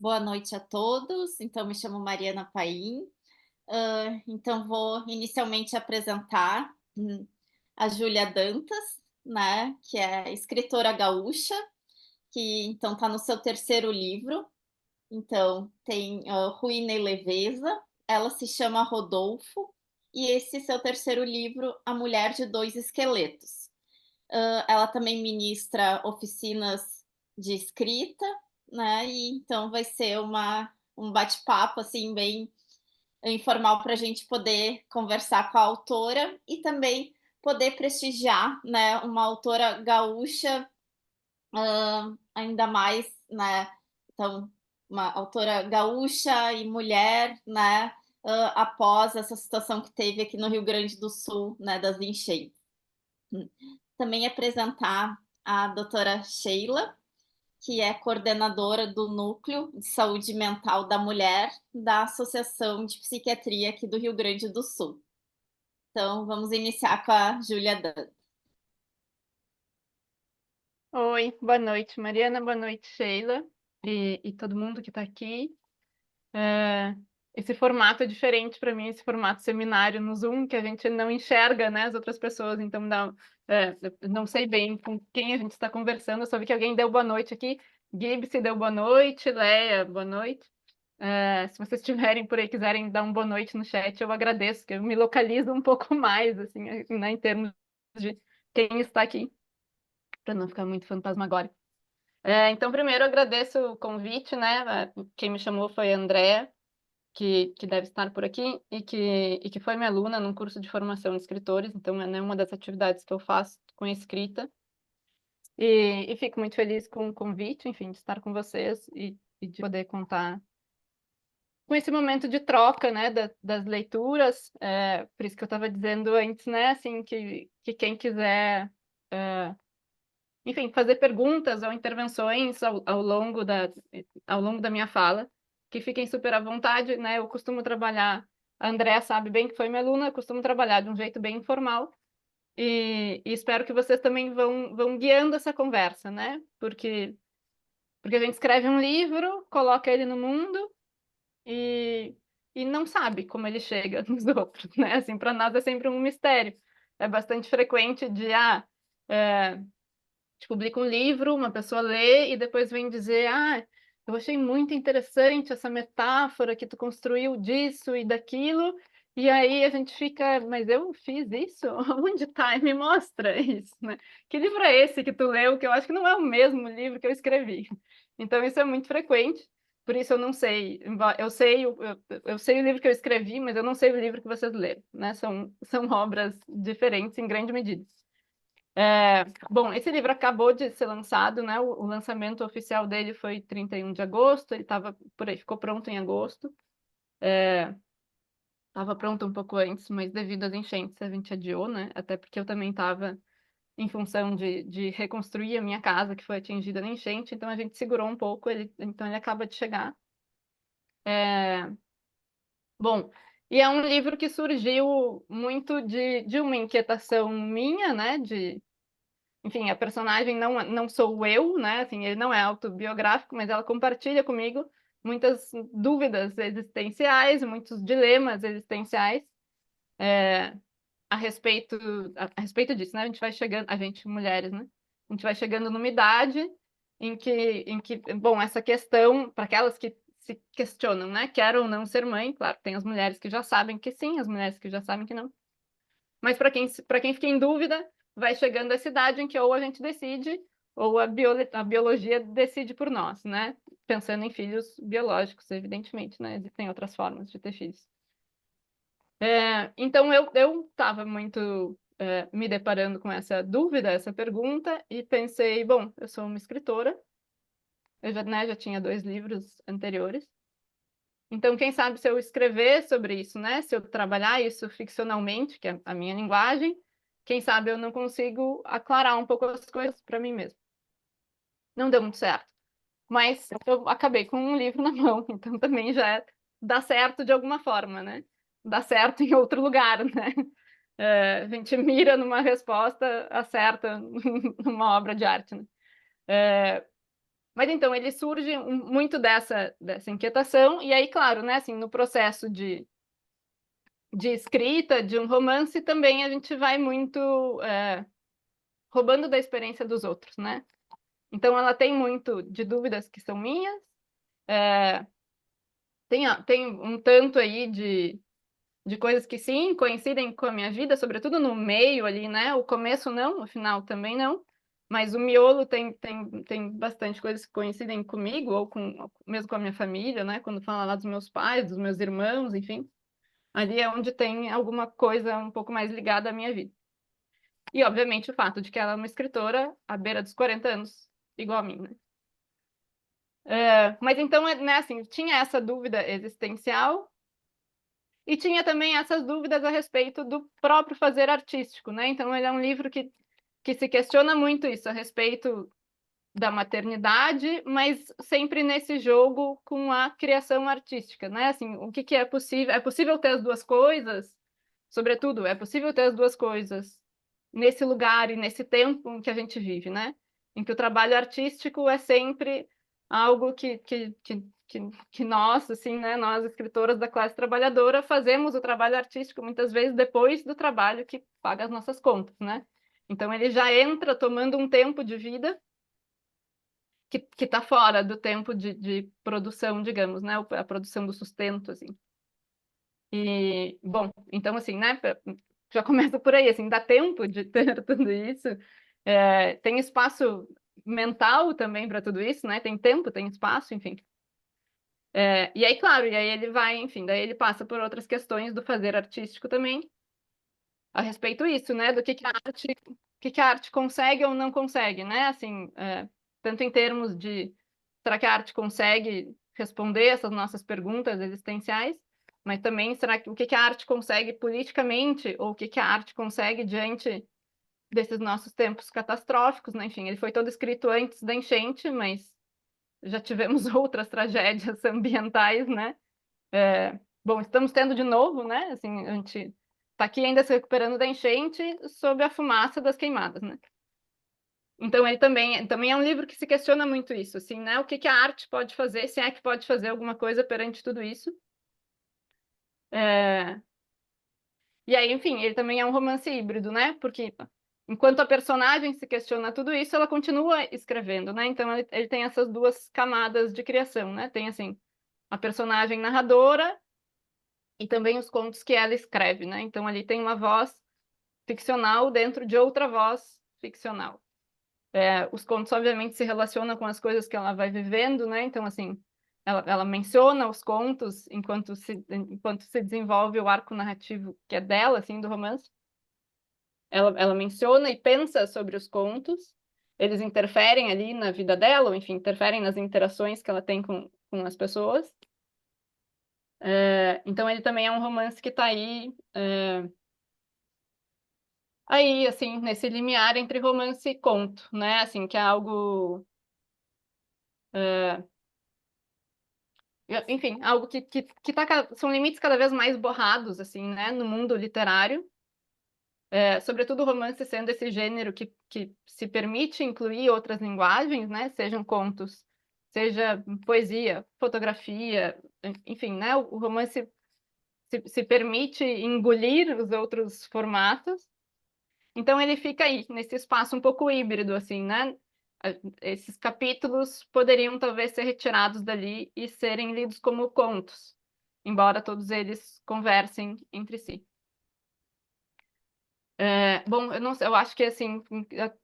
Boa noite a todos. Então, me chamo Mariana Paim. Então, vou inicialmente apresentar a Júlia Dantas, né, que é escritora gaúcha, que então está no seu terceiro livro. Então, tem Ruína e Leveza. Ela se chama Rodolfo. E esse seu terceiro livro, A Mulher de Dois Esqueletos. Ela também ministra oficinas de escrita, né? E então vai ser um bate-papo assim bem informal para a gente poder conversar com a autora e também poder prestigiar, né, uma autora gaúcha, ainda mais, né? Então, uma autora gaúcha e mulher, né? Após essa situação que teve aqui no Rio Grande do Sul, né, das enchentes. Também apresentar a doutora Sheila, que é coordenadora do Núcleo de Saúde Mental da Mulher da Associação de Psiquiatria aqui do Rio Grande do Sul. Então, vamos iniciar com a Júlia Dan. Oi, boa noite, Mariana, boa noite, Sheila, e todo mundo que está aqui. Esse formato é diferente para mim, esse formato seminário no Zoom, que a gente não enxerga, né, as outras pessoas, então eu não sei bem com quem a gente está conversando, eu só vi que alguém deu boa noite aqui, Gibson deu boa noite, Leia, boa noite. Se vocês estiverem por aí, quiserem dar uma boa noite no chat, eu agradeço, que eu me localizo um pouco mais, assim, né, em termos de quem está aqui, para não ficar muito fantasmagórico. Então, primeiro, eu agradeço o convite, né? Quem me chamou foi a Andrea, que deve estar por aqui, e que foi minha aluna num curso de formação de escritores, então é, né, uma das atividades que eu faço com escrita. E fico muito feliz com o convite, enfim, de estar com vocês e de poder contar com esse momento de troca, né, das leituras. Por isso que eu estava dizendo antes, né, assim, que quem quiser enfim, fazer perguntas ou intervenções ao longo da minha fala, que fiquem super à vontade, né? Eu costumo trabalhar, a Andrea sabe bem que foi minha aluna, eu costumo trabalhar de um jeito bem informal, e espero que vocês também vão guiando essa conversa, né? Porque a gente escreve um livro, coloca ele no mundo e não sabe como ele chega nos outros, né? Assim, para nós é sempre um mistério. É bastante frequente é, gente publica um livro, uma pessoa lê e depois vem dizer: eu achei muito interessante essa metáfora que tu construiu disso e daquilo. E aí a gente fica, mas eu fiz isso? Onde está? Me mostra isso, né? Que livro é esse que tu leu? Que eu acho que não é o mesmo livro que eu escrevi. Então isso é muito frequente. Por isso eu não sei, eu sei o livro que eu escrevi, mas eu não sei o livro que vocês leram, né? São obras diferentes em grande medida. Bom, esse livro acabou de ser lançado, né? O lançamento oficial dele foi 31 de agosto, ele estava por aí, ficou pronto em agosto. Estava pronto um pouco antes, mas devido às enchentes a gente adiou, né? Até porque eu também estava em função de reconstruir a minha casa, que foi atingida na enchente, então a gente segurou um pouco, então ele acaba de chegar. Bom, e é um livro que surgiu muito de uma inquietação minha, né? Enfim, a personagem não sou eu, né? Assim, ele não é autobiográfico, mas ela compartilha comigo muitas dúvidas existenciais, muitos dilemas existenciais a respeito disso, né? A gente vai chegando, a gente, mulheres, né? A gente vai chegando numa idade em que, bom, essa questão, para aquelas que se questionam, né? Quer ou não ser mãe, claro, tem as mulheres que já sabem que sim, as mulheres que já sabem que não. Mas para quem fica em dúvida, vai chegando essa idade em que ou a gente decide, ou a biologia decide por nós, né? Pensando em filhos biológicos, evidentemente, né? Existem outras formas de ter filhos. Então, eu estava muito me deparando com essa dúvida, essa pergunta, e pensei, bom, eu sou uma escritora, eu já, né, já tinha 2 livros anteriores, então, quem sabe se eu escrever sobre isso, né? Se eu trabalhar isso ficcionalmente, que é a minha linguagem, quem sabe eu não consigo aclarar um pouco as coisas para mim mesmo. Não deu muito certo. Mas eu acabei com um livro na mão, então também já dá certo de alguma forma, né? Dá certo em outro lugar, né? A gente mira numa resposta, acerta numa obra de arte, né? Mas então ele surge muito dessa inquietação, e aí, claro, né, assim, no processo de escrita de um romance também a gente vai muito roubando da experiência dos outros, né? Então ela tem muito de dúvidas que são minhas, tem um tanto aí de coisas que sim, coincidem com a minha vida, sobretudo no meio ali, né? O começo não, o final também não, mas o miolo tem bastante coisas que coincidem comigo, ou mesmo com a minha família, né? Quando fala lá dos meus pais, dos meus irmãos, enfim. Ali é onde tem alguma coisa um pouco mais ligada à minha vida. E, obviamente, o fato de que ela é uma escritora à beira dos 40 anos, igual a mim, né? Mas então, né, assim, tinha essa dúvida existencial e tinha também essas dúvidas a respeito do próprio fazer artístico, né? Então, ele é um livro que se questiona muito isso, a respeito da maternidade, mas sempre nesse jogo com a criação artística, né? Assim, o que é possível? É possível ter as duas coisas? Sobretudo, é possível ter as duas coisas nesse lugar e nesse tempo em que a gente vive, né? Em que o trabalho artístico é sempre algo que nós, assim, né, nós escritoras da classe trabalhadora, fazemos o trabalho artístico muitas vezes depois do trabalho que paga as nossas contas, né? Então ele já entra tomando um tempo de vida que está fora do tempo de produção, digamos, né? A produção do sustento, assim. E, bom, então, assim, né? Já começa por aí, assim, dá tempo de ter tudo isso. Tem espaço mental também para tudo isso, né? Tem tempo, tem espaço, enfim. E aí, claro, e aí ele vai, enfim, daí ele passa por outras questões do fazer artístico também, a respeito disso, né? Do que a arte consegue ou não consegue, né? Assim, tanto em termos de será que a arte consegue responder essas nossas perguntas existenciais, mas também será que o que a arte consegue politicamente ou o que a arte consegue diante desses nossos tempos catastróficos, né? Enfim, ele foi todo escrito antes da enchente, mas já tivemos outras tragédias ambientais, né? Bom, estamos tendo de novo, né? Assim, a gente está aqui ainda se recuperando da enchente sob a fumaça das queimadas, né? Então ele também é um livro que se questiona muito isso, assim, né? O que a arte pode fazer, se é que pode fazer alguma coisa perante tudo isso. E aí, enfim, ele também é um romance híbrido, né? Porque enquanto a personagem se questiona tudo isso, ela continua escrevendo, né? Então ele tem essas duas camadas de criação, né? Tem assim a personagem narradora e também os contos que ela escreve, né? Então ali tem uma voz ficcional dentro de outra voz ficcional. Os contos, obviamente, se relacionam com as coisas que ela vai vivendo, né? Então, assim, ela menciona os contos enquanto se desenvolve o arco narrativo que é dela, assim, do romance. Ela menciona e pensa sobre os contos. Eles interferem ali na vida dela, ou, enfim, interferem nas interações que ela tem com as pessoas. Então, ele também é um romance que está aí, assim, nesse limiar entre romance e conto, né? Assim, que é algo enfim, algo que são limites cada vez mais borrados, assim, né, no mundo literário, sobretudo o romance sendo esse gênero que se permite incluir outras linguagens, né, sejam contos, seja poesia, fotografia, enfim, né, o romance se permite engolir os outros formatos, então ele fica aí, nesse espaço um pouco híbrido, assim, né, esses capítulos poderiam talvez ser retirados dali e serem lidos como contos, embora todos eles conversem entre si. Bom, eu não sei, eu acho que assim,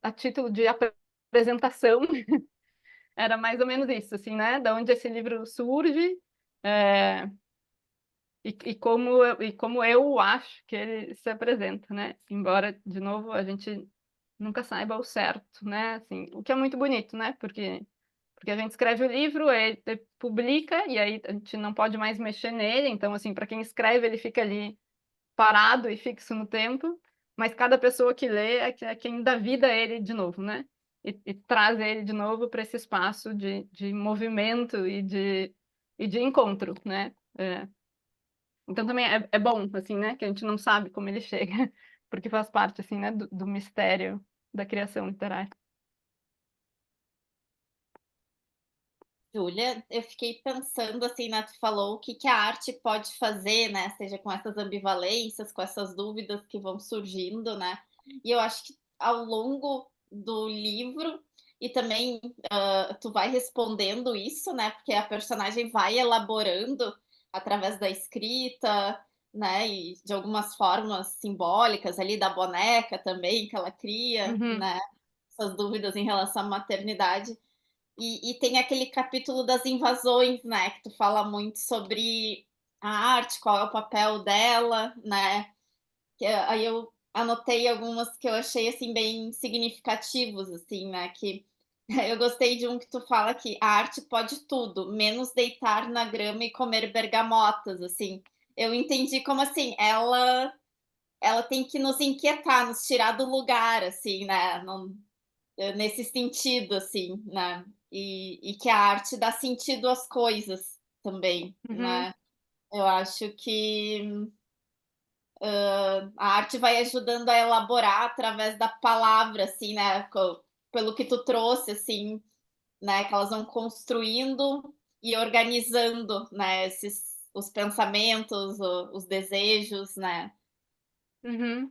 a título de apresentação era mais ou menos isso, assim, né? Da onde esse livro surge, como eu acho que ele se apresenta, né? Embora, de novo, a gente nunca saiba o certo, né? Assim, o que é muito bonito, né? Porque a gente escreve o livro, ele publica, e aí a gente não pode mais mexer nele, então, assim, para quem escreve, ele fica ali parado e fixo no tempo, mas cada pessoa que lê é quem dá vida a ele de novo, né? E traz ele de novo para esse espaço de movimento e de encontro, né? Então também é bom, assim, né? Que a gente não sabe como ele chega, porque faz parte, assim, né? Do mistério da criação literária. Júlia, eu fiquei pensando assim, né, tu falou o que que a arte pode fazer, né, seja com essas ambivalências, com essas dúvidas que vão surgindo, né, e eu acho que ao longo do livro e também, tu vai respondendo isso, né, porque a personagem vai elaborando através da escrita, né, e de algumas formas simbólicas ali da boneca também que ela cria, Uhum, né, essas dúvidas em relação à maternidade. E tem aquele capítulo das invasões, né, que tu fala muito sobre a arte, qual é o papel dela, né, aí eu anotei algumas que eu achei, assim, bem significativos, assim, né, que eu gostei de um que tu fala que a arte pode tudo, menos deitar na grama e comer bergamotas, assim. Eu entendi como, assim, ela tem que nos inquietar, nos tirar do lugar, assim, né, não nesse sentido, assim, né. E que a arte dá sentido às coisas também, uhum, né. Eu acho que a arte vai ajudando a elaborar através da palavra, assim, né, pelo que tu trouxe, assim, né, que elas vão construindo e organizando, né, esses os pensamentos, o os desejos, né. uhum.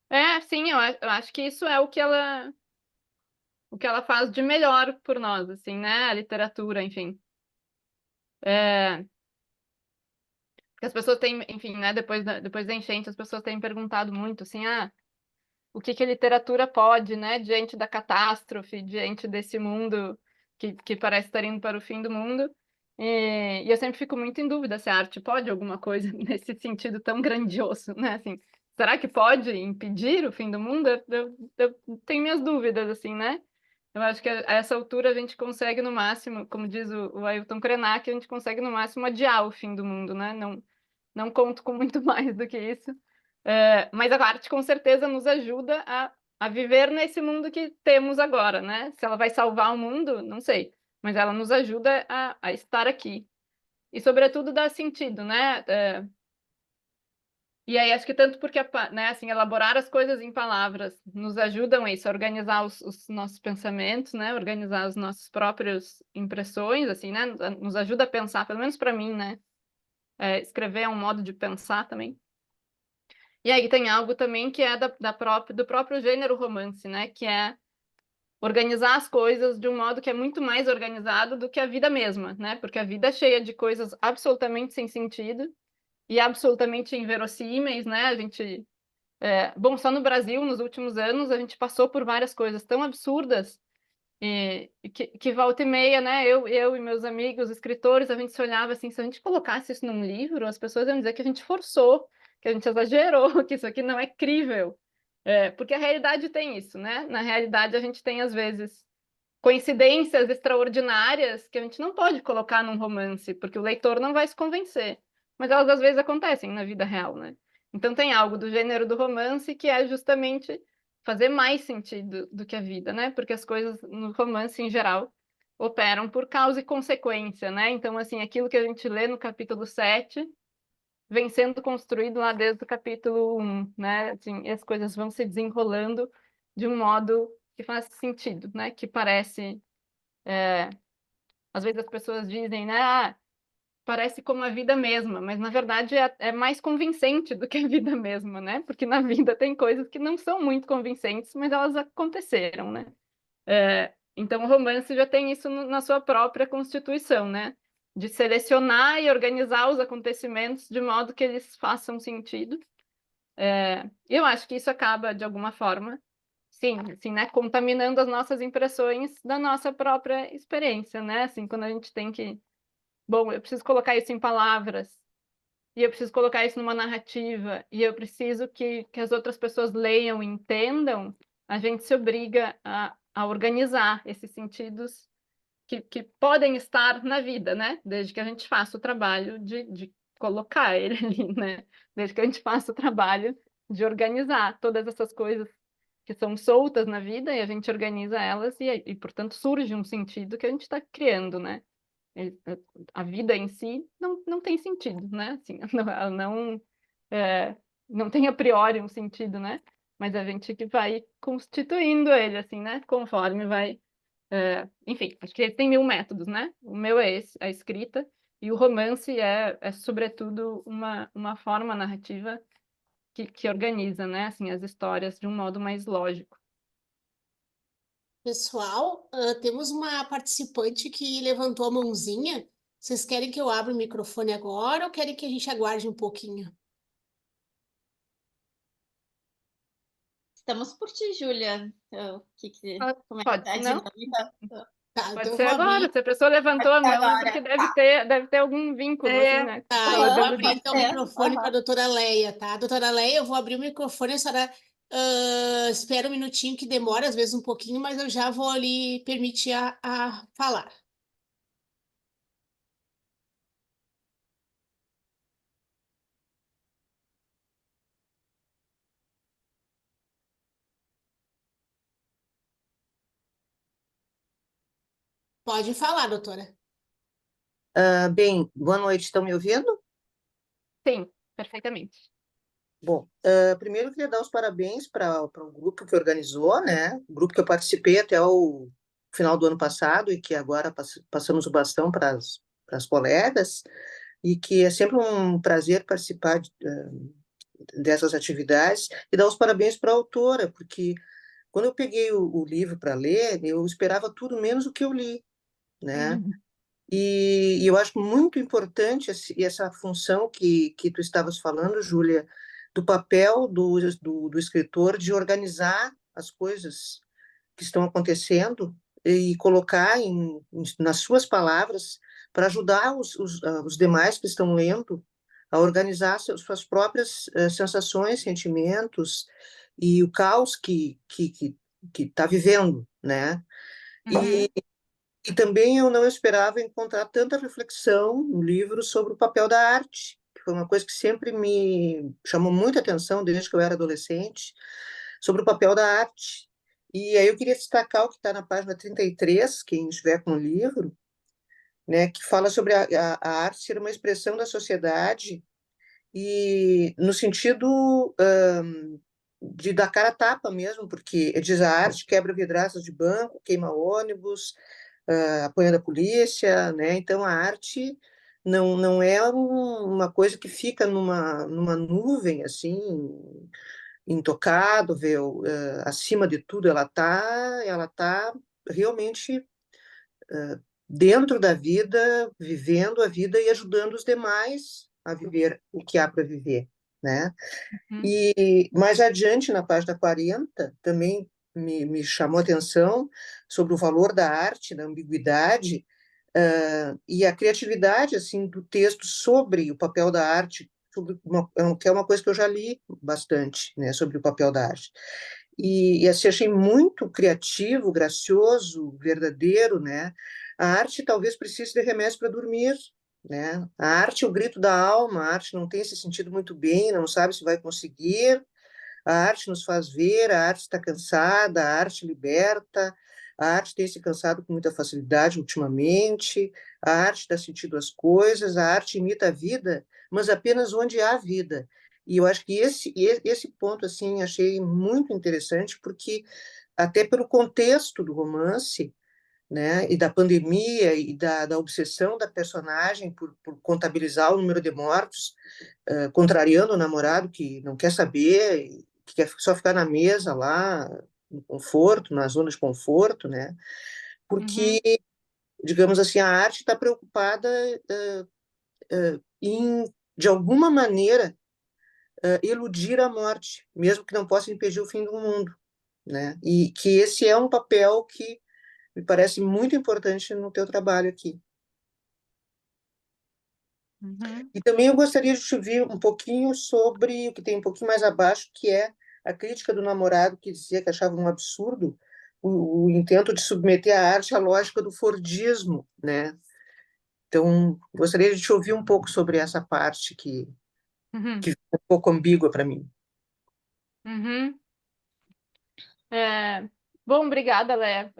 É, sim, eu acho que isso é o que ela faz de melhor por nós, assim, né? A literatura, enfim. É, porque as pessoas têm, enfim, né? Depois da enchente, as pessoas têm perguntado muito, assim, o que que a literatura pode, né? Diante da catástrofe, diante desse mundo que parece estar indo para o fim do mundo. E eu sempre fico muito em dúvida se a arte pode alguma coisa nesse sentido tão grandioso, né? Assim, será que pode impedir o fim do mundo? Eu tenho minhas dúvidas, assim, né? Eu acho que a essa altura a gente consegue no máximo, como diz o Ailton Krenak, a gente consegue no máximo adiar o fim do mundo, né? Não conto com muito mais do que isso. Mas a arte com certeza nos ajuda a viver nesse mundo que temos agora, né? Se ela vai salvar o mundo, não sei, mas ela nos ajuda a estar aqui. E, sobretudo, dá sentido, né? E aí acho que tanto porque, né, assim, elaborar as coisas em palavras nos ajudam a isso, a organizar os nossos pensamentos, né, organizar as nossas próprias impressões, assim, né, nos ajuda a pensar, pelo menos para mim, né, escrever é um modo de pensar também. E aí tem algo também que é do próprio gênero romance, né, que é organizar as coisas de um modo que é muito mais organizado do que a vida mesma, né, porque a vida é cheia de coisas absolutamente sem sentido e absolutamente inverossímeis, né, a gente bom, só no Brasil, nos últimos anos, a gente passou por várias coisas tão absurdas e que volta e meia, né? Eu e meus amigos escritores, a gente se olhava assim, se a gente colocasse isso num livro, as pessoas iam dizer que a gente forçou, que a gente exagerou, que isso aqui não é crível. Porque a realidade tem isso, né? Na realidade, a gente tem, às vezes, coincidências extraordinárias que a gente não pode colocar num romance, porque o leitor não vai se convencer. Mas elas às vezes acontecem na vida real, né? Então tem algo do gênero do romance que é justamente fazer mais sentido do que a vida, né? Porque as coisas no romance em geral operam por causa e consequência, né? Então assim, aquilo que a gente lê no capítulo 7 vem sendo construído lá desde o capítulo 1, né? Assim, e as coisas vão se desenrolando de um modo que faz sentido, né? Que parece às vezes as pessoas dizem, né? Parece como a vida mesma, mas na verdade é mais convincente do que a vida mesma, né? Porque na vida tem coisas que não são muito convincentes, mas elas aconteceram, né? Então o romance já tem isso na sua própria constituição, né? De selecionar e organizar os acontecimentos de modo que eles façam sentido. Eu acho que isso acaba, de alguma forma, sim, assim, né? Contaminando as nossas impressões da nossa própria experiência, né? Assim, quando a gente tem que bom, eu preciso colocar isso em palavras, e eu preciso colocar isso numa narrativa, e eu preciso que as outras pessoas leiam e entendam, a gente se obriga a organizar esses sentidos que podem estar na vida, né? Desde que a gente faça o trabalho de colocar ele ali, né? Desde que a gente faça o trabalho de organizar todas essas coisas que são soltas na vida e a gente organiza elas portanto, surge um sentido que a gente está criando, né? Ele- a vida em si não tem sentido, né? Assim, ela é, não tem a priori um sentido, né? Mas a gente que vai constituindo ele, assim, né? Conforme vai Enfim, acho que tem 1000 métodos, né? O meu é esse, a escrita, e o romance é sobretudo, uma forma narrativa que organiza, né, assim, as histórias de um modo mais lógico. Pessoal, temos uma participante que levantou a mãozinha. Vocês querem que eu abra o microfone agora ou querem que a gente aguarde um pouquinho? Estamos por ti, Júlia. Como é que Pode, tá a não? dinâmica? Tá, Pode então eu ser vou agora. abrir. Se a pessoa levantou a mão, é porque Agora, tá. deve ter algum vínculo, assim, né? Tá, eu vou Aham, abrir Validando. pode então o ser. microfone para a Aham. doutora Leia, tá? Doutora Leia, eu vou abrir o microfone, a senhora espera um minutinho que demora, às vezes um pouquinho, mas eu já vou lhe permitir a falar. Pode falar, doutora. Bem, boa noite, estão me ouvindo? Sim, perfeitamente. Bom, primeiro eu queria dar os parabéns para o grupo que organizou, né? O grupo que eu participei até o final do ano passado e que agora passamos o bastão para as colegas, e que é sempre um prazer participar dessas atividades, e dar os parabéns para a autora, porque quando eu peguei o livro para ler, eu esperava tudo menos o que eu li, né? Uhum. E eu acho muito importante essa função que tu estavas falando, Júlia, do papel do escritor de organizar as coisas que estão acontecendo e colocar nas suas palavras para ajudar os demais que estão lendo a organizar suas próprias sensações, sentimentos e o caos que está vivendo, né? Uhum. E também eu não esperava encontrar tanta reflexão no livro sobre o papel da arte, que foi uma coisa que sempre me chamou muita atenção desde que eu era adolescente, sobre o papel da arte. E aí eu queria destacar o que está na página 33, quem estiver com o livro, né, que fala sobre a arte ser uma expressão da sociedade e no sentido de dar cara a tapa mesmo, porque diz a arte quebra vidraças de banco, queima ônibus, apoiando a polícia, né? Então a arte não é uma coisa que fica numa nuvem assim intocável, acima de tudo, ela tá realmente dentro da vida, vivendo a vida e ajudando os demais a viver o que há para viver, né? Uhum. E mais adiante, na página 40, também me chamou a atenção sobre o valor da arte, da ambiguidade, e a criatividade assim do texto sobre o papel da arte, que é uma coisa que eu já li bastante, né, sobre o papel da arte. E assim, achei muito criativo, gracioso, verdadeiro, né? A arte talvez precise de remédio para dormir, né? A arte é o grito da alma, a arte não tem se sentido muito bem, não sabe se vai conseguir, a arte nos faz ver, a arte está cansada, a arte liberta, a arte tem se cansado com muita facilidade ultimamente, a arte dá sentido às coisas, a arte imita a vida, mas apenas onde há vida. E eu acho que esse ponto assim achei muito interessante, porque até pelo contexto do romance, né, e da pandemia e da obsessão da personagem por contabilizar o número de mortos, contrariando o namorado que não quer saber, que quer só ficar na mesa lá, no conforto, na zona de conforto, né? Uhum. Porque, digamos assim, a arte está preocupada em, de alguma maneira, eludir a morte, mesmo que não possa impedir o fim do mundo, né? E que esse é um papel que me parece muito importante no teu trabalho aqui. Uhum. E também eu gostaria de te ouvir um pouquinho sobre o que tem um pouquinho mais abaixo, que é a crítica do namorado que dizia que achava um absurdo o intento de submeter a arte à lógica do Fordismo, né? Então, gostaria de te ouvir um pouco sobre essa parte Uhum. que é um pouco ambígua para mim. Uhum. Bom, obrigada, Léa,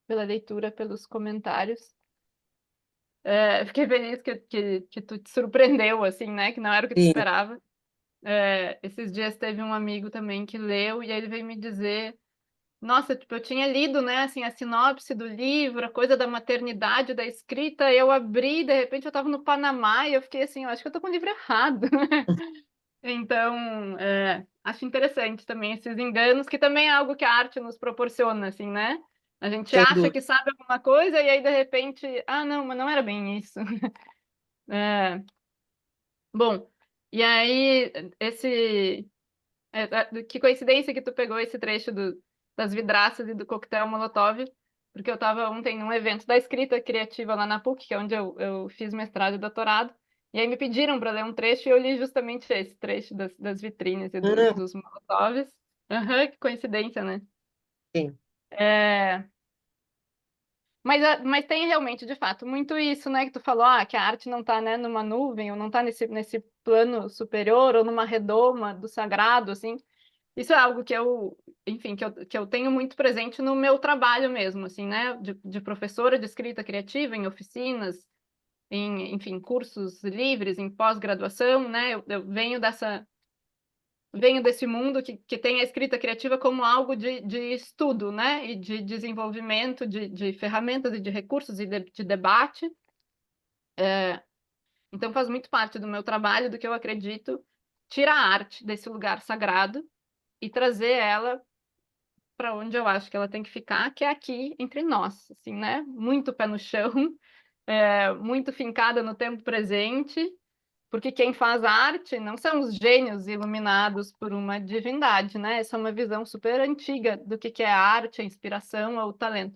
pela leitura, pelos comentários. Fiquei feliz que tu te surpreendeu, assim, né? Que não era o que tu Sim, esperava. Esses dias teve um amigo também que leu e aí ele veio me dizer nossa, tipo, eu tinha lido, né, assim, a sinopse do livro, a coisa da maternidade, da escrita, eu abri, de repente eu estava no Panamá e eu fiquei assim, eu acho que eu estou com o livro errado. Então, acho interessante também esses enganos, que também é algo que a arte nos proporciona, assim, né? A gente Sem acha dúvida. que sabe alguma coisa e aí, de repente, ah, não, mas não era bem isso. Bom, e aí, que coincidência que tu pegou esse trecho das vidraças e do coquetel Molotov, porque eu estava ontem num evento da escrita criativa lá na PUC, que é onde eu fiz mestrado e doutorado, e aí me pediram para ler um trecho e eu li justamente esse trecho das vitrines e Ah, dos Molotovs. Aham, que coincidência, né? sim. É, mas tem realmente, de fato, muito isso, né? Que tu falou, que a arte não está, né, numa nuvem, ou não está nesse plano superior, ou numa redoma do sagrado, assim. Isso é algo que enfim, que eu tenho muito presente no meu trabalho mesmo, assim, né? De professora de escrita criativa, em oficinas, enfim, cursos livres, em pós-graduação, né? Eu venho desse mundo que tem a escrita criativa como algo de estudo, né? E de desenvolvimento de ferramentas e de recursos e de debate. Então faz muito parte do meu trabalho, do que eu acredito, tirar a arte desse lugar sagrado e trazer ela para onde eu acho que ela tem que ficar, que é aqui entre nós, assim, né? Muito pé no chão, muito fincada no tempo presente, porque quem faz arte não são os gênios iluminados por uma divindade, né? Essa é uma visão super antiga do que é a arte, a inspiração ou o talento.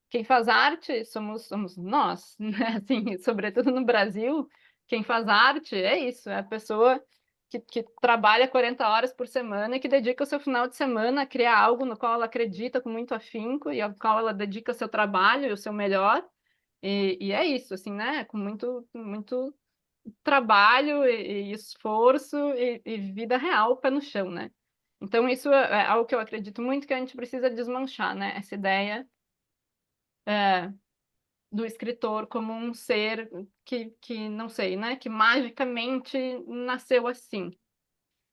Quem faz arte somos nós, né? Assim, sobretudo no Brasil, quem faz arte é isso, é a pessoa que trabalha 40 horas por semana e que dedica o seu final de semana a criar algo no qual ela acredita com muito afinco e ao qual ela dedica o seu trabalho e o seu melhor. E é isso, assim, né? Com muito trabalho e esforço e vida real, pé no chão, né? Então, isso é algo que eu acredito muito que a gente precisa desmanchar, né? Essa ideia do escritor como um ser que não sei, né? Que magicamente nasceu assim.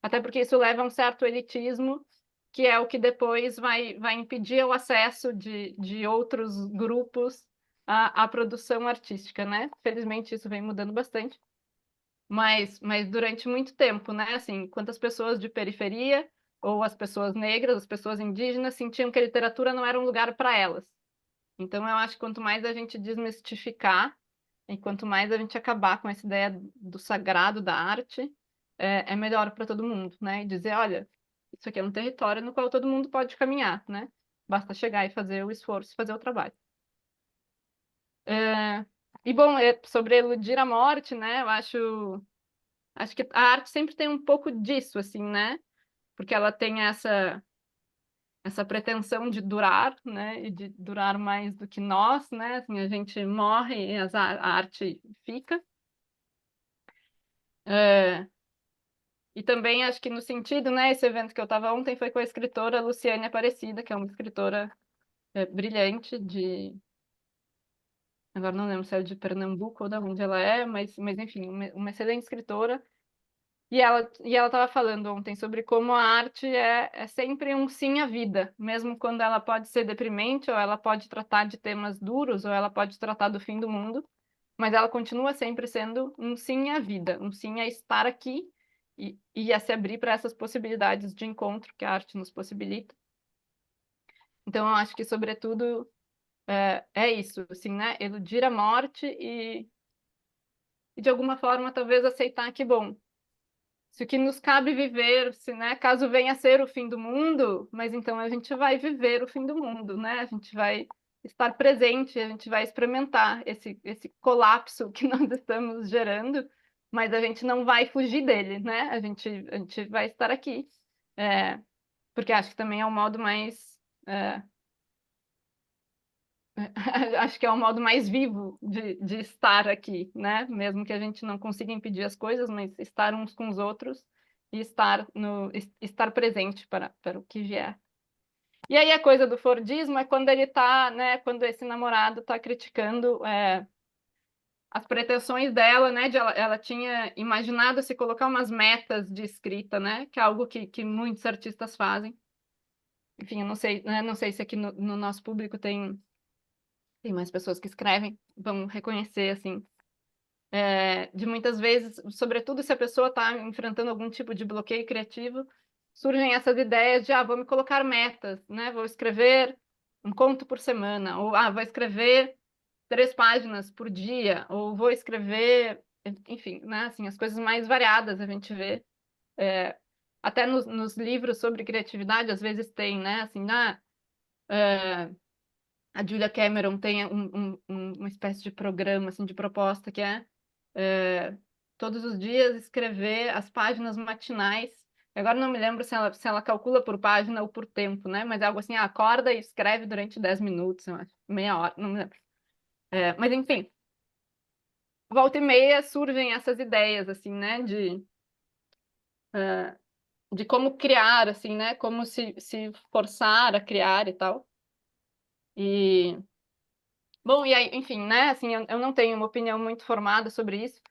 Até porque isso leva a um certo elitismo, que é o que depois vai impedir o acesso de outros grupos à produção artística, né? Felizmente isso vem mudando bastante. Mas durante muito tempo, né? Assim, quantas pessoas de periferia, ou as pessoas negras, as pessoas indígenas, sentiam que a literatura não era um lugar para elas. Então, eu acho que quanto mais a gente desmistificar, e quanto mais a gente acabar com essa ideia do sagrado da arte, é melhor para todo mundo, né? E dizer, olha, isso aqui é um território no qual todo mundo pode caminhar, né? Basta chegar e fazer o esforço, fazer o trabalho. E bom, sobre eludir a morte, né? Eu acho que a arte sempre tem um pouco disso, assim, né? Porque ela tem essa pretensão de durar, né? E de durar mais do que nós, né? Assim, a gente morre e a arte fica. E também acho que no sentido, né? Esse evento que eu estava ontem foi com a escritora Luciane Aparecida, que é uma escritora brilhante agora não lembro se é de Pernambuco ou de onde ela é, mas enfim, uma excelente escritora. E ela estava falando ontem sobre como a arte é sempre um sim à vida, mesmo quando ela pode ser deprimente, ou ela pode tratar de temas duros, ou ela pode tratar do fim do mundo, mas ela continua sempre sendo um sim à vida, um sim a estar aqui e a se abrir para essas possibilidades de encontro que a arte nos possibilita. Então, eu acho que, sobretudo, é isso, assim, né? Eludir a morte e de alguma forma, talvez aceitar que, bom, se o que nos cabe viver, se, né, caso venha a ser o fim do mundo, mas então a gente vai viver o fim do mundo, né? A gente vai estar presente, a gente vai experimentar esse colapso que nós estamos gerando, mas a gente não vai fugir dele, né? A gente vai estar aqui, porque acho que também é o modo mais acho que é o modo mais vivo de estar aqui, né? Mesmo que a gente não consiga impedir as coisas, mas estar uns com os outros e estar presente para o que vier. E aí a coisa do Fordismo é quando ele tá, né? Quando esse namorado está criticando as pretensões dela, né? Ela tinha imaginado se colocar umas metas de escrita, né? Que é algo que muitos artistas fazem. enfim, eu não sei, né, não sei se aqui no nosso público tem mais pessoas que escrevem, vão reconhecer, assim, de muitas vezes, sobretudo se a pessoa está enfrentando algum tipo de bloqueio criativo, surgem essas ideias de, vou me colocar metas, né? Vou escrever um conto por semana, ou, vou escrever 3 páginas por dia, ou vou escrever, enfim, né? Assim, as coisas mais variadas a gente vê. Até nos livros sobre criatividade, às vezes tem, né? Assim, a Julia Cameron tem uma espécie de programa, assim, de proposta que é todos os dias escrever as páginas matinais. Agora não me lembro se ela calcula por página ou por tempo, né? Mas é algo assim, acorda e escreve durante 10 minutos, eu acho, meia hora, não me lembro. Mas enfim, volta e meia surgem essas ideias, assim, né? De como criar, assim, né? Como se forçar a criar e tal. E bom, e aí, enfim, né? Assim, eu não tenho uma opinião muito formada sobre isso.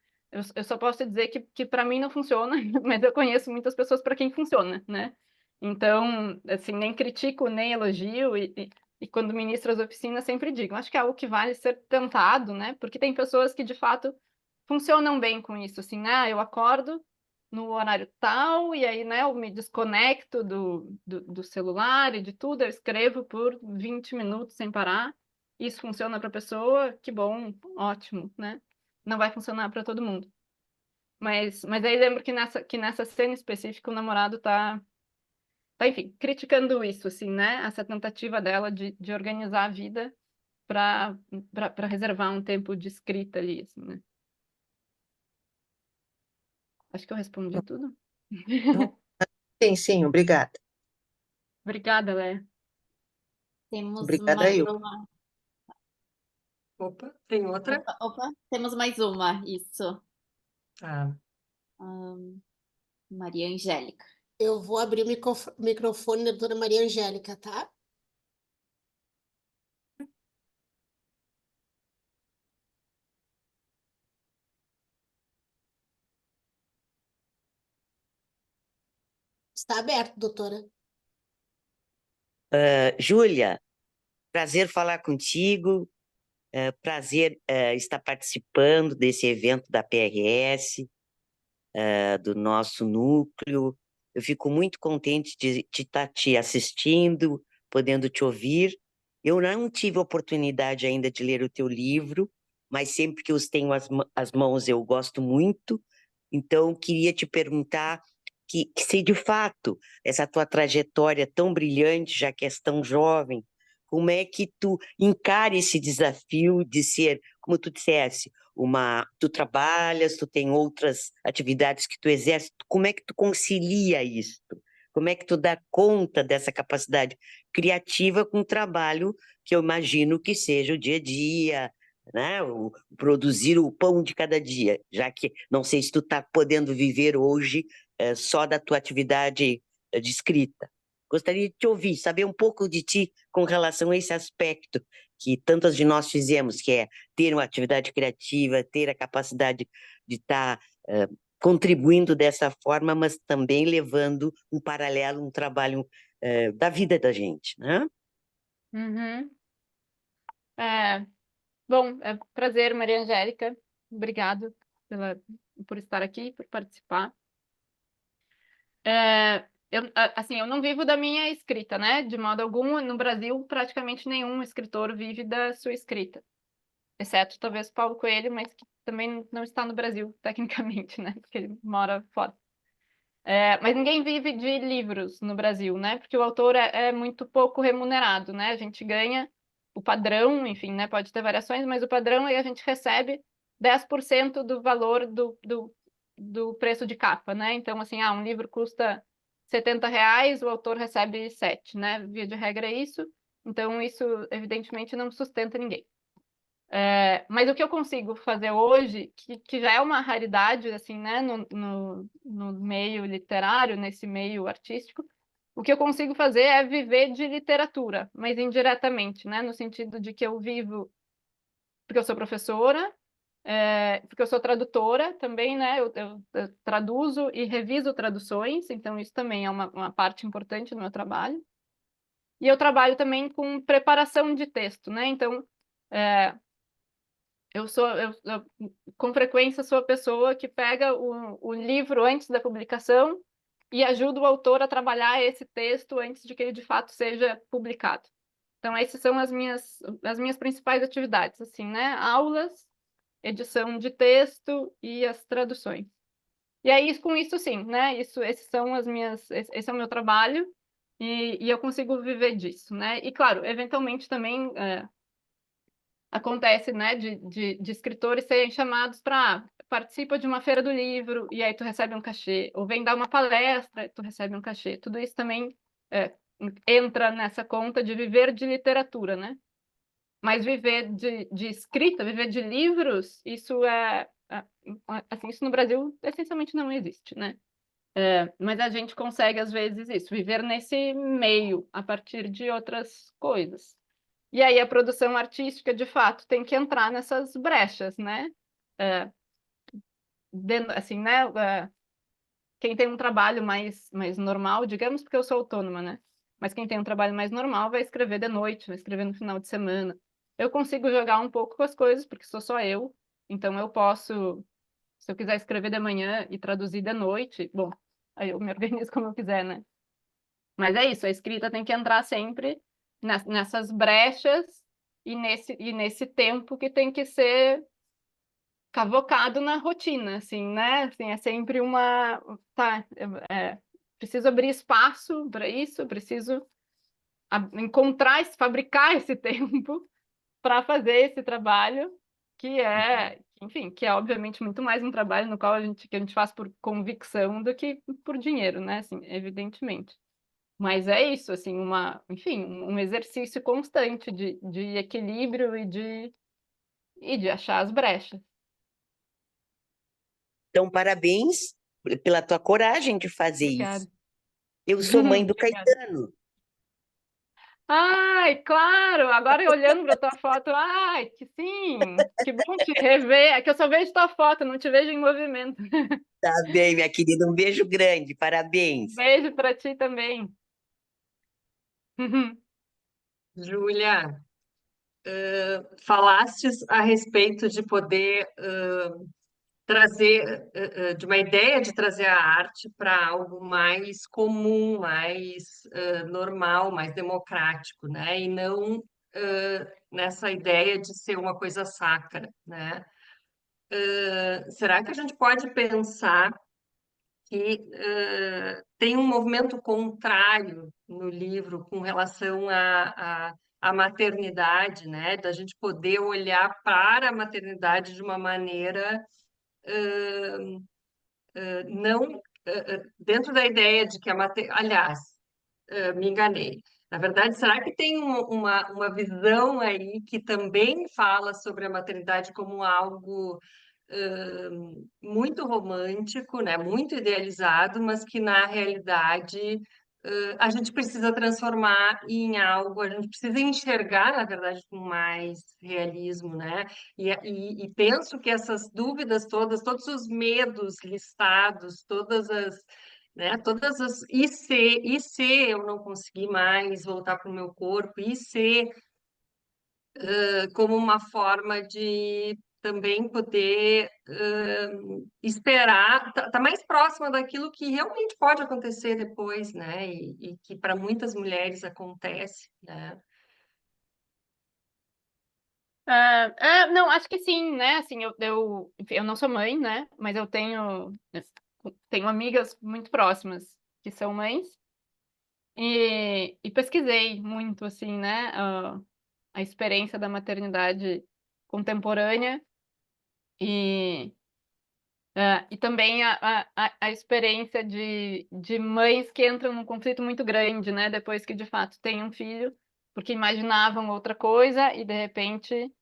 Eu só posso dizer que para mim não funciona, mas eu conheço muitas pessoas para quem funciona, né? Então, assim, nem critico, nem elogio, e quando ministro as oficinas sempre digo, acho que é algo que vale ser tentado, né? Porque tem pessoas que, de fato, funcionam bem com isso, assim, né? Eu acordo no horário tal, e aí, né, eu me desconecto do celular e de tudo, eu escrevo por 20 minutos sem parar, isso funciona para a pessoa, que bom, ótimo, né? Não vai funcionar para todo mundo. Mas aí lembro que nessa cena específica o namorado enfim, criticando isso, assim, né? Essa tentativa dela de organizar a vida para reservar um tempo de escrita ali, assim, né? Acho que eu respondi tudo. Sim, sim, obrigada. Obrigada, Léa. Temos Obrigada mais eu. uma. Opa, tem outra? Opa, temos mais uma, isso. Ah, Maria Angélica. Eu vou abrir o microfone da doutora Maria Angélica, tá? Está aberto, doutora. Júlia, prazer falar contigo, prazer estar participando desse evento da PRS, do nosso núcleo. Eu fico muito contente de estar te assistindo, podendo te ouvir. Eu não tive a oportunidade ainda de ler o teu livro, mas sempre que os tenho às mãos eu gosto muito. Então, queria te perguntar que se de fato essa tua trajetória tão brilhante, já que és tão jovem, como é que tu encara esse desafio de ser, como tu dissesse, tu trabalhas, tu tem outras atividades que tu exerces, como é que tu concilia isso? Como é que tu dá conta dessa capacidade criativa com o trabalho que eu imagino que seja o dia a dia, né? Produzir o pão de cada dia, já que não sei se tu está podendo viver hoje só da tua atividade de escrita. Gostaria de te ouvir, saber um pouco de ti com relação a esse aspecto que tantas de nós fizemos, que é ter uma atividade criativa, ter a capacidade de estar contribuindo dessa forma, mas também levando um paralelo, um trabalho da vida da gente, né? Uhum. Bom, é um prazer, Maria Angélica. Obrigado por estar aqui, por participar. Assim, eu não vivo da minha escrita, né? De modo algum, no Brasil, praticamente nenhum escritor vive da sua escrita. Exceto, talvez, Paulo Coelho, mas que também não está no Brasil, tecnicamente, né? Porque ele mora fora. Mas ninguém vive de livros no Brasil, né? Porque o autor é muito pouco remunerado, né? A gente ganha o padrão, enfim, né? Pode ter variações, mas o padrão é a gente recebe 10% do valor do preço de capa, né? Então, assim, um livro custa R$ 70, o autor recebe 7, né? Via de regra é isso. Então, isso, evidentemente, não sustenta ninguém. Mas o que eu consigo fazer hoje, que já é uma raridade, assim, né, no meio literário, nesse meio artístico, o que eu consigo fazer é viver de literatura, mas indiretamente, né, no sentido de que eu vivo porque eu sou professora, porque eu sou tradutora também, né, eu traduzo e reviso traduções, então isso também é uma parte importante do meu trabalho. E eu trabalho também com preparação de texto, né? Então, eu com frequência sou a pessoa que pega o livro antes da publicação e ajuda o autor a trabalhar esse texto antes de que ele de fato seja publicado. Então, essas são as minhas principais atividades, assim, né? Aulas, edição de texto e as traduções. E aí, com isso, sim, né? Esses são esse é o meu trabalho e eu consigo viver disso, né? E, claro, eventualmente também acontece, né, de escritores serem chamados para participa de uma feira do livro e aí tu recebe um cachê, ou vem dar uma palestra, tu recebe um cachê. Tudo isso também entra nessa conta de viver de literatura, né? Mas viver de escrita, viver de livros, isso assim, isso no Brasil essencialmente não existe, né? Mas a gente consegue, às vezes, isso, viver nesse meio a partir de outras coisas. E aí a produção artística, de fato, tem que entrar nessas brechas, né? Assim, né? Quem tem um trabalho mais normal, digamos, porque eu sou autônoma, né? Mas quem tem um trabalho mais normal vai escrever de noite, vai escrever no final de semana. Eu consigo jogar um pouco com as coisas, porque sou só eu. Então eu posso, se eu quiser escrever de manhã e traduzir de noite, bom, aí eu me organizo como eu quiser, né? Mas é isso, a escrita tem que entrar sempre nessas brechas e nesse tempo que tem que ser cavocado na rotina, assim, né? Assim, é sempre tá, preciso abrir espaço para isso, preciso encontrar, fabricar esse tempo para fazer esse trabalho, enfim, que é obviamente muito mais um trabalho no qual que a gente faz por convicção do que por dinheiro, né? Assim, evidentemente. Mas é isso, assim, enfim, um exercício constante de equilíbrio e de achar as brechas. Então, parabéns pela tua coragem de fazer Obrigada. isso. Eu sou mãe do Obrigada. Caetano. Ai, claro! Agora olhando para tua foto, ai, que sim! Que bom te rever. É que eu só vejo tua foto, não te vejo em movimento. Tá bem, minha querida, um beijo grande, parabéns. Beijo para ti também. Júlia, falastes a respeito de poder trazer, de uma ideia de trazer a arte para algo mais comum, mais normal, mais democrático, né? E não nessa ideia de ser uma coisa sacra, né? Será que a gente pode pensar que tem um movimento contrário no livro com relação à maternidade, né? Da gente poder olhar para a maternidade de uma maneira não dentro da ideia de que aliás, me enganei. Na verdade, será que tem uma visão aí que também fala sobre a maternidade como algo muito romântico, né? Muito idealizado, mas que na realidade a gente precisa transformar em algo, a gente precisa enxergar, na verdade, com mais realismo, né? E penso que essas dúvidas todas, todos os medos listados, todas as e se eu não conseguir mais voltar para o meu corpo, e se como uma forma de também poder esperar, tá mais próxima daquilo que realmente pode acontecer depois, né? E que para muitas mulheres acontece, né? Não, acho que sim, né? Assim, enfim, eu não sou mãe, né? Mas eu tenho amigas muito próximas que são mães e pesquisei muito, assim, né? A experiência da maternidade contemporânea e, e também a experiência de mães que entram num conflito muito grande, né? Depois que de fato têm um filho, porque imaginavam outra coisa e de repente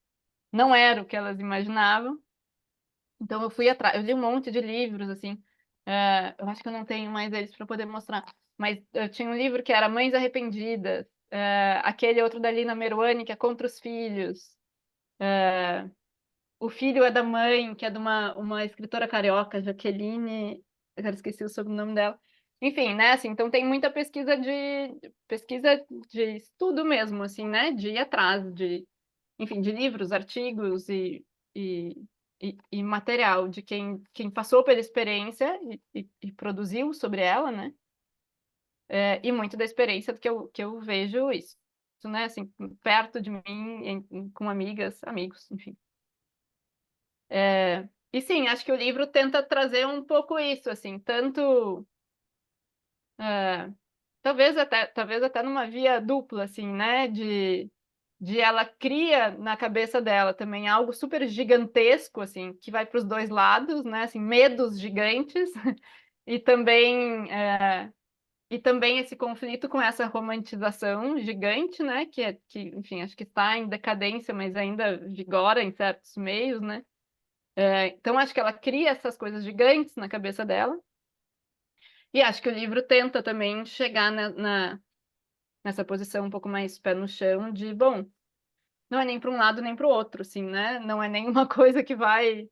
não era o que elas imaginavam. Então eu fui atrás, eu li um monte de livros, assim. Eu acho que eu não tenho mais eles para poder mostrar, mas eu tinha um livro que era Mães Arrependidas, aquele outro da Lina Meruane, que é Contra os Filhos. O Filho é da Mãe, que é de uma escritora carioca, Jaqueline, eu esqueci o sobrenome dela. enfim, né, assim, então tem muita pesquisa de estudo mesmo, assim, né, de ir atrás enfim, de livros, artigos e, e material de quem passou pela experiência e produziu sobre ela, né, e muito da experiência que eu vejo isso, né, assim, perto de mim, com amigas, amigos, enfim. E sim, acho que o livro tenta trazer um pouco isso, assim, tanto talvez até numa via dupla, assim, né? De ela cria na cabeça dela também algo super gigantesco, assim, que vai para os dois lados, né? Assim, medos gigantes e também esse conflito com essa romantização gigante, né? Que, enfim, acho que está em decadência, mas ainda vigora em certos meios, né? Então acho que ela cria essas coisas gigantes na cabeça dela. E acho que o livro tenta também chegar nessa posição um pouco mais pé no chão de, bom, não é nem para um lado nem para o outro, assim, né? Não é nenhuma coisa que vai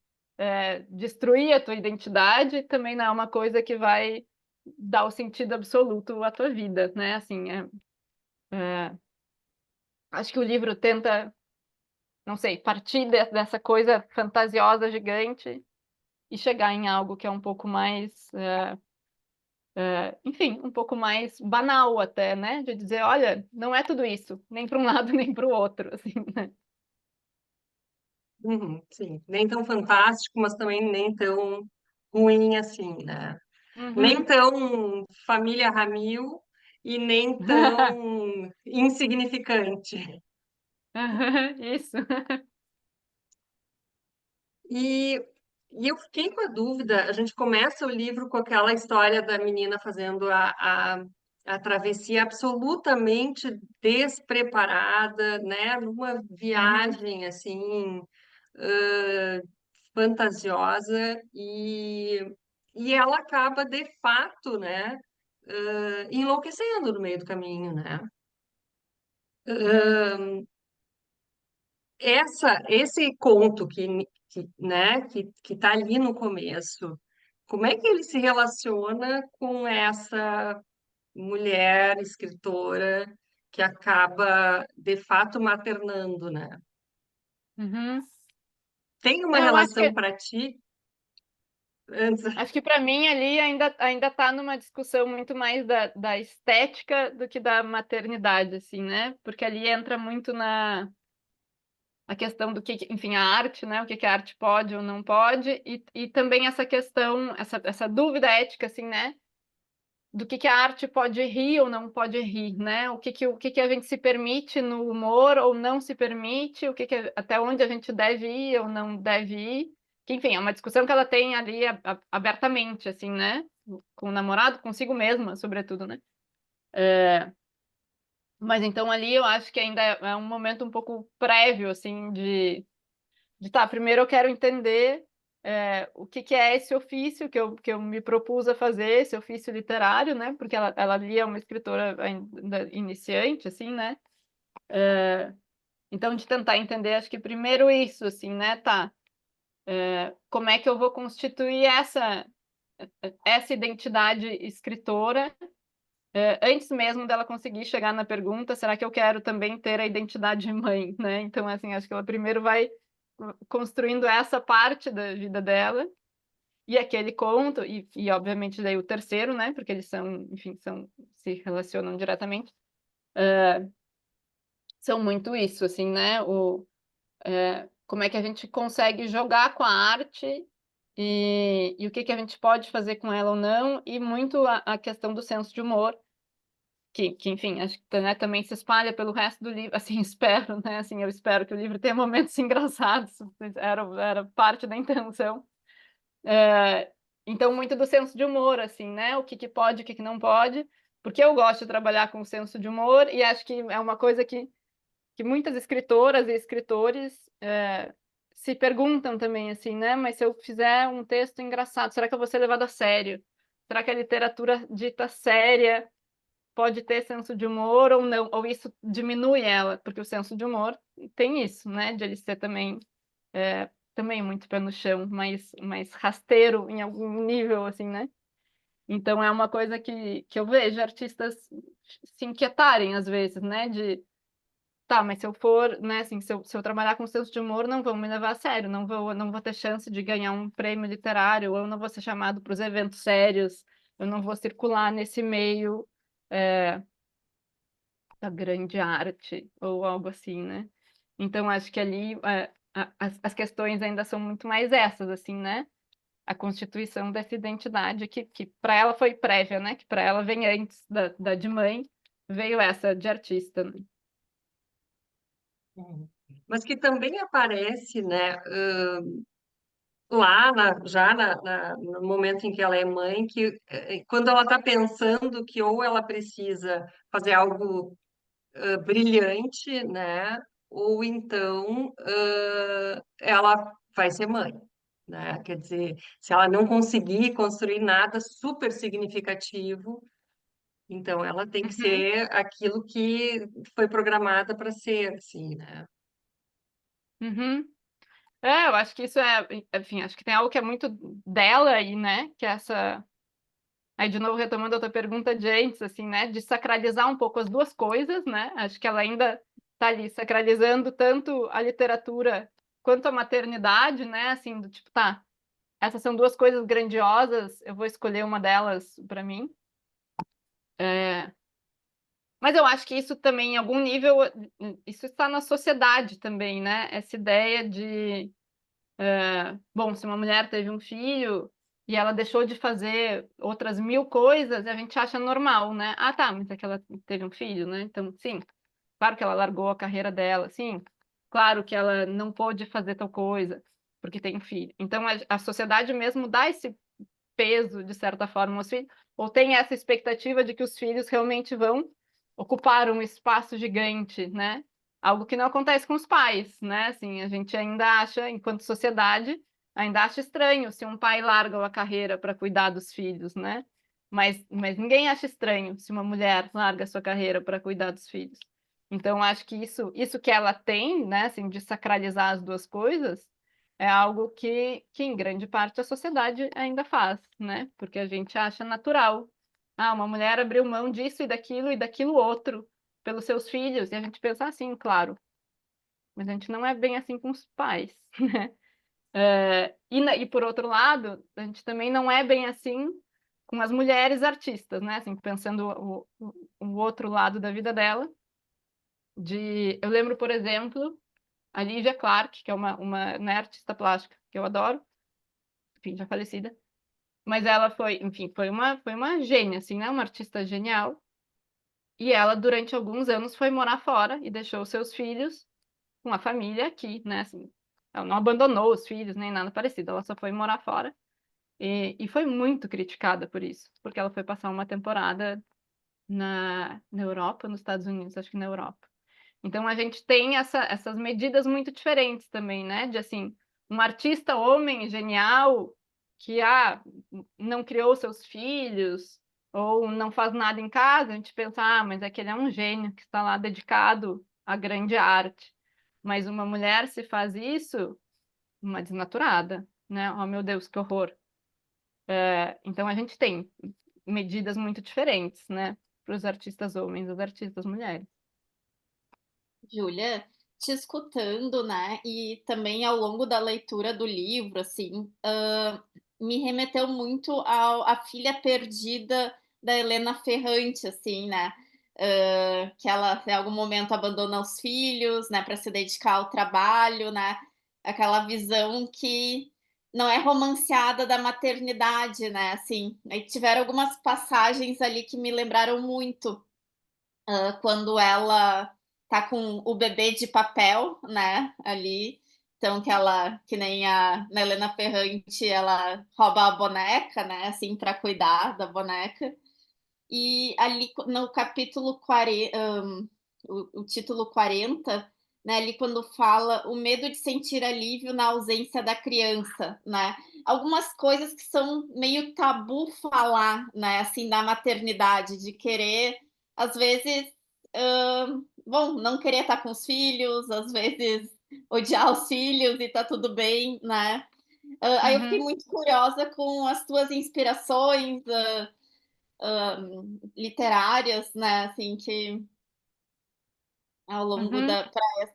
destruir a tua identidade, também não é uma coisa que vai dar o sentido absoluto à tua vida, né? Assim, acho que o livro tenta, não sei, partir dessa coisa fantasiosa, gigante, e chegar em algo que é um pouco mais enfim, um pouco mais banal até, né? De dizer, olha, não é tudo isso, nem para um lado nem para o outro, assim, né? Uhum, sim, nem tão fantástico, mas também nem tão ruim assim, né? Nem Uhum. tão família Ramil e nem tão insignificante. Isso. E, e eu fiquei com a dúvida, a gente começa o livro com aquela história da menina fazendo a travessia absolutamente despreparada, né? Numa Uhum. viagem assim, ãh, fantasiosa, e ela acaba de fato, né? Enlouquecendo no meio do caminho, né? Esse conto né, que tá ali no começo, como é que ele se relaciona com essa mulher escritora que acaba, de fato, maternando, né? Uhum. Tem uma Eu relação para ti? Antes... acho que para mim ali ainda tá numa discussão muito mais da estética do que da maternidade, assim, né? Porque ali entra muito na a questão do enfim, a arte, né? O que a arte pode ou não pode, e também essa questão, essa dúvida ética, assim, né? Do que a arte pode rir ou não pode rir, né? O que a gente se permite no humor ou não se permite, até onde a gente deve ir ou não deve ir. Que, enfim, é uma discussão que ela tem ali abertamente, assim, né? Com o namorado, consigo mesma, sobretudo, né? Mas então ali eu acho que ainda é um momento um pouco prévio, assim, tá, primeiro eu quero entender o que é esse ofício que eu me propus a fazer, esse ofício literário, né? Porque ela ali é uma escritora ainda iniciante, assim, né? Então, de tentar entender, acho que primeiro isso, assim, né? Tá, como é que eu vou constituir essa identidade escritora antes mesmo dela conseguir chegar na pergunta, será que eu quero também ter a identidade de mãe, né? Então, assim, acho que ela primeiro vai construindo essa parte da vida dela, e aquele conto, obviamente daí o terceiro, né? Porque eles são, enfim, se relacionam diretamente, são muito isso, assim, né? Como é que a gente consegue jogar com a arte e o que a gente pode fazer com ela ou não, e muito a questão do senso de humor, que enfim, acho que, né, também se espalha pelo resto do livro, assim, espero, né? Assim, eu espero que o livro tenha momentos engraçados, era parte da intenção. Então, muito do senso de humor, assim, né? O que pode, o que não pode, porque eu gosto de trabalhar com o senso de humor e acho que é uma coisa que muitas escritoras e escritores se perguntam também, assim, né? Mas se eu fizer um texto engraçado, será que eu vou ser levado a sério? Será que a literatura dita séria pode ter senso de humor ou não? Ou isso diminui ela? Porque o senso de humor tem isso, né? De ele ser também muito pé no chão, mais rasteiro em algum nível, assim, né? Então é uma coisa que eu vejo artistas se inquietarem às vezes, né? Tá, mas se eu for, né, assim, se eu trabalhar com senso de humor, não vão me levar a sério, não vou ter chance de ganhar um prêmio literário, ou eu não vou ser chamado para os eventos sérios, eu não vou circular nesse meio da grande arte, ou algo assim, né? Então, acho que ali as questões ainda são muito mais essas, assim, né? A constituição dessa identidade que para ela foi prévia, né? Que para ela vem antes da de mãe, veio essa de artista, né? Mas que também aparece, né, no momento em que ela é mãe, que quando ela está pensando que ou ela precisa fazer algo brilhante, né, ou então ela vai ser mãe, né? Quer dizer, se ela não conseguir construir nada super significativo, então ela tem que Uhum. ser aquilo que foi programada para ser, assim, né? Uhum. Eu acho que isso enfim, acho que tem algo que é muito dela aí, né? Que é essa. Aí, de novo, retomando a tua pergunta de antes, assim, né? De sacralizar um pouco as duas coisas, né? Acho que ela ainda está ali sacralizando tanto a literatura quanto a maternidade, né? Assim, do tipo, tá, essas são duas coisas grandiosas, eu vou escolher uma delas para mim. Mas eu acho que isso também, em algum nível, isso está na sociedade também, né? Essa ideia de bom, se uma mulher teve um filho e ela deixou de fazer outras 1000 coisas, a gente acha normal, né? Ah, tá, mas é que ela teve um filho, né? Então, sim, claro que ela largou a carreira dela, sim, claro que ela não pôde fazer tal coisa porque tem um filho. Então, a sociedade mesmo dá esse peso, de certa forma, aos filhos, ou tem essa expectativa de que os filhos realmente vão ocupar um espaço gigante, né? Algo que não acontece com os pais, né? Assim, a gente ainda acha, enquanto sociedade, ainda acha estranho se um pai larga a carreira para cuidar dos filhos, né? Mas ninguém acha estranho se uma mulher larga a sua carreira para cuidar dos filhos. Então, acho que isso que ela tem, né, assim, de sacralizar as duas coisas, é algo que em grande parte a sociedade ainda faz, né? Porque a gente acha natural. Ah, uma mulher abriu mão disso e daquilo outro pelos seus filhos, e a gente pensa assim, claro, mas a gente não é bem assim com os pais, né? E por outro lado, a gente também não é bem assim com as mulheres artistas, né? Assim, pensando o outro lado da vida dela. Eu lembro, por exemplo, a Lívia Clark, que é uma né, artista plástica que eu adoro, enfim, já falecida, mas ela enfim, foi uma gênia, assim, né? Uma artista genial. E ela, durante alguns anos, foi morar fora e deixou seus filhos com a família aqui, né? Assim, ela não abandonou os filhos nem nada parecido, ela só foi morar fora. E foi muito criticada por isso, porque ela foi passar uma temporada na Europa, nos Estados Unidos, acho que na Europa. Então a gente tem essas medidas muito diferentes também, né? De assim, um artista homem genial que não criou seus filhos ou não faz nada em casa, a gente pensa, mas é que ele é um gênio que está lá dedicado à grande arte. Mas uma mulher se faz isso, uma desnaturada, né? Oh, meu Deus, que horror. Então a gente tem medidas muito diferentes, né? Para os artistas homens e os artistas mulheres. Júlia, te escutando, né, e também ao longo da leitura do livro, assim, me remeteu muito à Filha Perdida da Helena Ferrante, assim, né, que ela em algum momento abandona os filhos, né, para se dedicar ao trabalho, né, aquela visão que não é romanceada da maternidade, né, assim, aí tiveram algumas passagens ali que me lembraram muito quando ela tá com o bebê de papel, né, ali, então que nem na Helena Ferrante, ela rouba a boneca, né, assim, para cuidar da boneca. E ali no capítulo 40, o título 40, né, ali quando fala o medo de sentir alívio na ausência da criança, né? Algumas coisas que são meio tabu falar, né, assim, da maternidade, de querer, às vezes, bom, não querer estar com os filhos, às vezes odiar os filhos e tá tudo bem, né? Aí eu fiquei muito curiosa com as tuas inspirações, literárias, né, assim, que ao longo Uhum.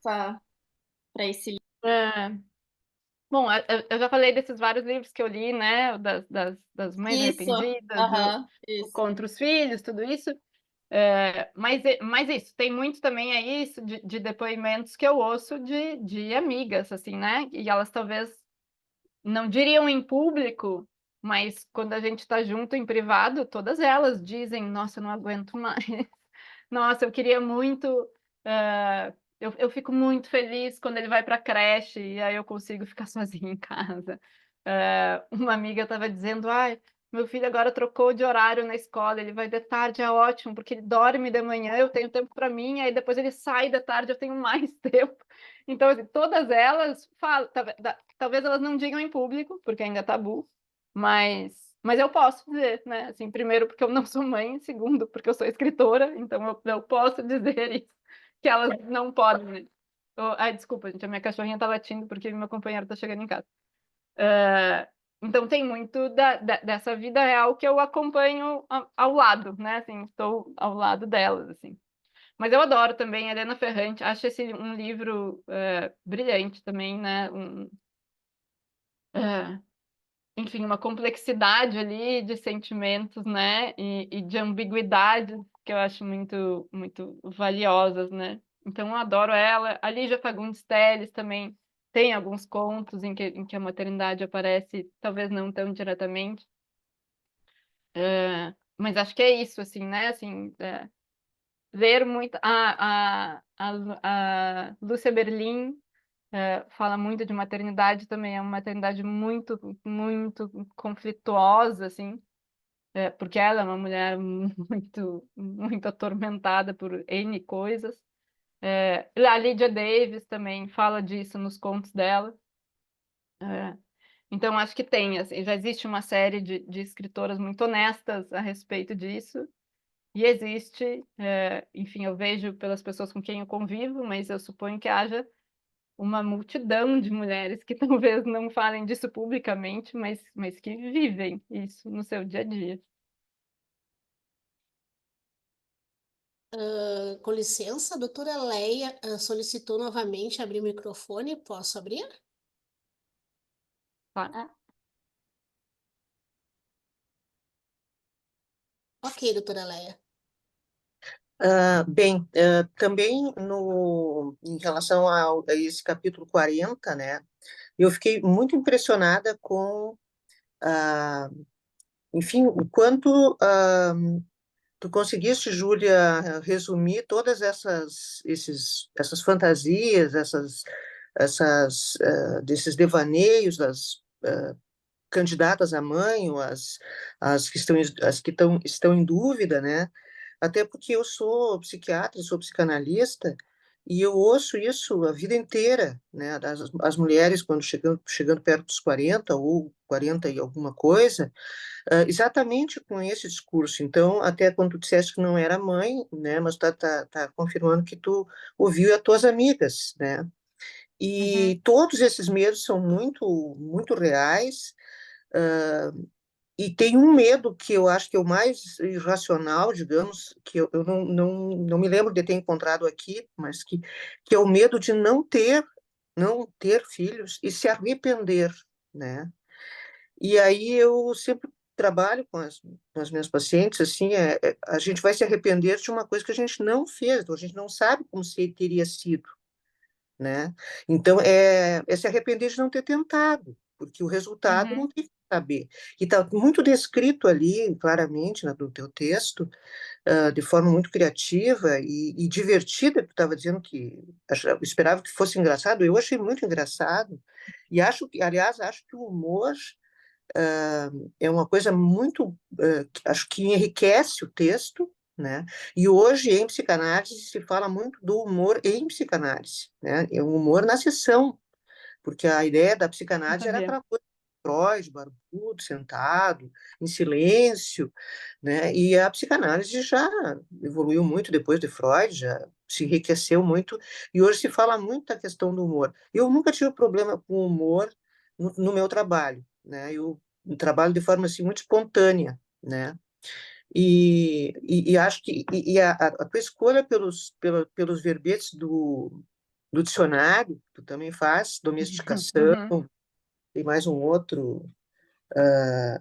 para esse livro. É. Bom, eu já falei desses vários livros que eu li, né? Das Mães Isso, Arrependidas, aham, do isso. Contra os Filhos, tudo isso. Mas isso, tem muito também isso de depoimentos que eu ouço de amigas, assim, né? E elas talvez não diriam em público, mas quando a gente está junto em privado, todas elas dizem: Nossa, eu não aguento mais. Nossa, eu queria muito. Eu fico muito feliz quando ele vai para a creche e aí eu consigo ficar sozinha em casa. Uma amiga estava dizendo: Ai, meu filho agora trocou de horário na escola, ele vai de tarde, é ótimo, porque ele dorme de manhã, eu tenho tempo para mim, aí depois ele sai de tarde, eu tenho mais tempo. Então, assim, todas elas falam, talvez elas não digam em público, porque ainda é tabu, mas eu posso dizer, né? Assim, primeiro, porque eu não sou mãe, segundo, porque eu sou escritora, então eu posso dizer isso, que elas não podem, né? Ai, desculpa, gente, a minha cachorrinha tá latindo porque meu companheiro tá chegando em casa. Então tem muito dessa vida real que eu acompanho ao lado, né? Assim, estou ao lado delas, assim. Mas eu adoro também a Helena Ferrante, acho esse um livro brilhante também, né? Enfim, uma complexidade ali de sentimentos, né? E de ambiguidades que eu acho muito, muito valiosas, né? Então eu adoro ela. A Lígia Fagundes Telles também tem alguns contos em que a maternidade aparece, talvez não tão diretamente. Mas acho que é isso, assim, né? Assim, ver muito a Lúcia Berlim fala muito de maternidade também, é uma maternidade muito, muito conflituosa, assim, porque ela é uma mulher muito, muito atormentada por N coisas. A Lydia Davis também fala disso nos contos dela. Então, acho que tem, assim, já existe uma série de escritoras muito honestas a respeito disso, e existe, enfim, eu vejo pelas pessoas com quem eu convivo, mas eu suponho que haja uma multidão de mulheres que talvez não falem disso publicamente, mas que vivem isso no seu dia a dia. Com licença, a doutora Leia solicitou novamente abrir o microfone. Posso abrir? Tá? Ok, doutora Leia. Bem, também em relação a esse capítulo 40, né, eu fiquei muito impressionada com, enfim, o quanto tu conseguiste, Júlia, resumir todas essas fantasias, desses devaneios das candidatas à mãe, ou as que estão em dúvida, né? Até porque eu sou psiquiatra, sou psicanalista, e eu ouço isso a vida inteira, né? As mulheres, quando chegando perto dos 40, ou 40 e alguma coisa, exatamente com esse discurso. Então, até quando tu disseste que não era mãe, né? Mas tá confirmando que tu ouviu as tuas amigas, né? Uhum, E todos esses medos são muito, muito reais. E tem um medo que eu acho que é o mais irracional, digamos, que eu não me lembro de ter encontrado aqui, mas que é o medo de não ter filhos e se arrepender, né? E aí eu sempre trabalho com as minhas pacientes, assim, a gente vai se arrepender de uma coisa que a gente não fez, então a gente não sabe como teria sido, né? Então, é se arrepender de não ter tentado, porque o resultado não uhum, tem que saber. E está muito descrito ali, claramente, no teu texto, de forma muito criativa e divertida, que tu estava dizendo que esperava que fosse engraçado, eu achei muito engraçado, e aliás, acho que o humor é uma coisa muito, acho que enriquece o texto, né? E hoje, em psicanálise, se fala muito do humor em psicanálise, né? É um humor na sessão, porque a ideia da não psicanálise era sabia. aquela coisa de Freud, barbudo, sentado, em silêncio, né? E a psicanálise já evoluiu muito depois de Freud, já se enriqueceu muito, e hoje se fala muito da questão do humor. Eu nunca tive problema com o humor no meu trabalho, né? Eu trabalho de forma assim muito espontânea, né? E acho que a tua escolha pelos verbetes do dicionário, tu também faz, domesticação, Uhum. tem mais um outro,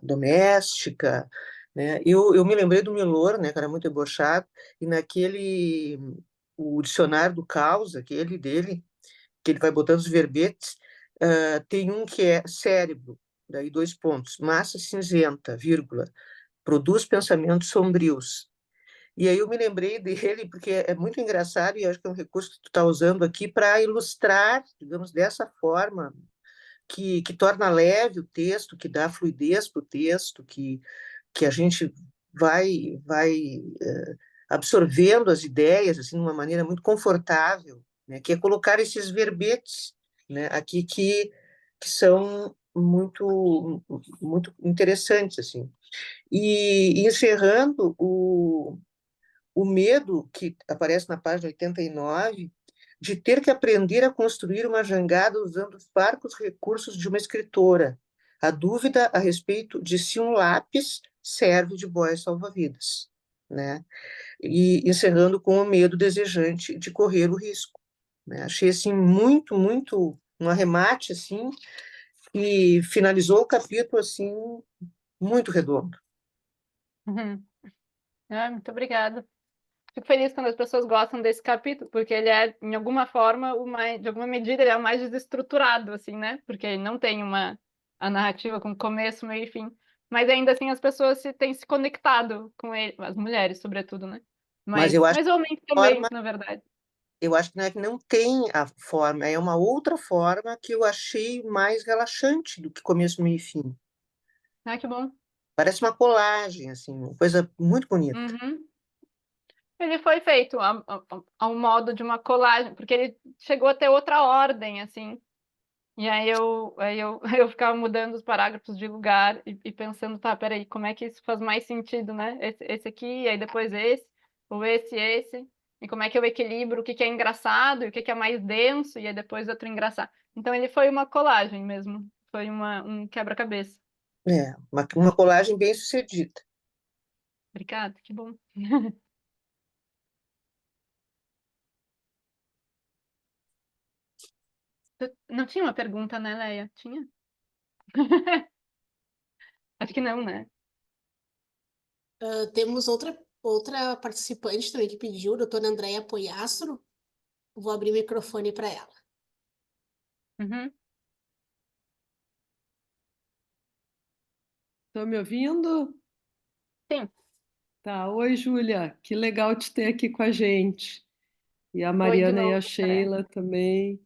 doméstica, né? Eu me lembrei do Milor, né, que era muito debochado, e o dicionário do Caos, aquele dele, que ele vai botando os verbetes, tem um que é cérebro, daí 2 pontos, massa cinzenta, vírgula, produz pensamentos sombrios. E aí eu me lembrei dele porque é muito engraçado e acho que é um recurso que tu está usando aqui para ilustrar, digamos, dessa forma, que torna leve o texto, que dá fluidez para o texto, que a gente vai absorvendo as ideias assim de uma maneira muito confortável, né? Que é colocar esses verbetes, né? Aqui que são muito interessantes assim. E encerrando o medo que aparece na página 89 de ter que aprender a construir uma jangada usando os parcos recursos de uma escritora. A dúvida a respeito de se um lápis serve de boia salva-vidas, né? E encerrando com o medo desejante de correr o risco, né? Achei assim muito um arremate assim e finalizou o capítulo assim muito redondo. Uhum. Muito obrigada. Fico feliz quando as pessoas gostam desse capítulo, porque ele é, em alguma forma, de alguma medida, ele é o mais desestruturado, assim, né? Porque ele não tem a narrativa com começo, meio e fim. Mas ainda assim as pessoas têm se conectado com ele, as mulheres, sobretudo, né? Mas eu acho Mas homens que a também, forma na verdade. Eu acho que não é que não tem a forma, é uma outra forma que eu achei mais relaxante do que começo, meio e fim. Ah, que bom. Parece uma colagem, assim, uma coisa muito bonita. Uhum. Ele foi feito a um modo de uma colagem, porque ele chegou a ter outra ordem, assim. E eu ficava mudando os parágrafos de lugar e pensando, tá, peraí, como é que isso faz mais sentido, né? Esse aqui, e aí depois esse, ou esse, e como é que eu equilibro o que que é engraçado e o que que é mais denso, e aí depois outro engraçado. Então ele foi uma colagem mesmo, foi um quebra-cabeça. É, uma colagem bem sucedida. Obrigada, que bom. Não tinha uma pergunta, né, Leia? Tinha? Acho que não, né? Temos outra participante também que pediu, a doutora Andréia Poiastro. Vou abrir o microfone para ela. Uhum. Estão me ouvindo? Sim. Tá. Oi, Júlia. Que legal te ter aqui com a gente. E a Oi de Mariana e a novo, André. Sheila também.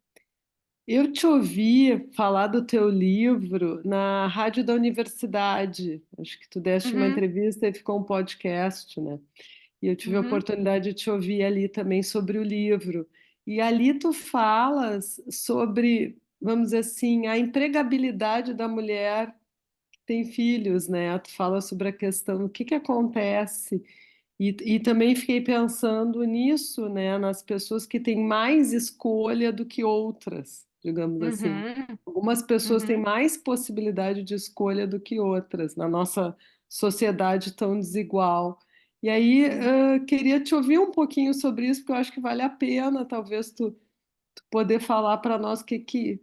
Eu te ouvi falar do teu livro na rádio da universidade. Acho que tu deste uma Uhum, entrevista e ficou um podcast, né? E eu tive a uhum, oportunidade de te ouvir ali também sobre o livro. E ali tu falas sobre, vamos dizer assim, a empregabilidade da mulher tem filhos, né? Tu fala sobre a questão, o que que acontece? E também fiquei pensando nisso, né? Nas pessoas que têm mais escolha do que outras, digamos assim. uhum, Algumas pessoas têm uhum, mais possibilidade de escolha do que outras, na nossa sociedade tão desigual. E aí, uhum. queria te ouvir um pouquinho sobre isso, porque eu acho que vale a pena, talvez, tu poder falar para nós o que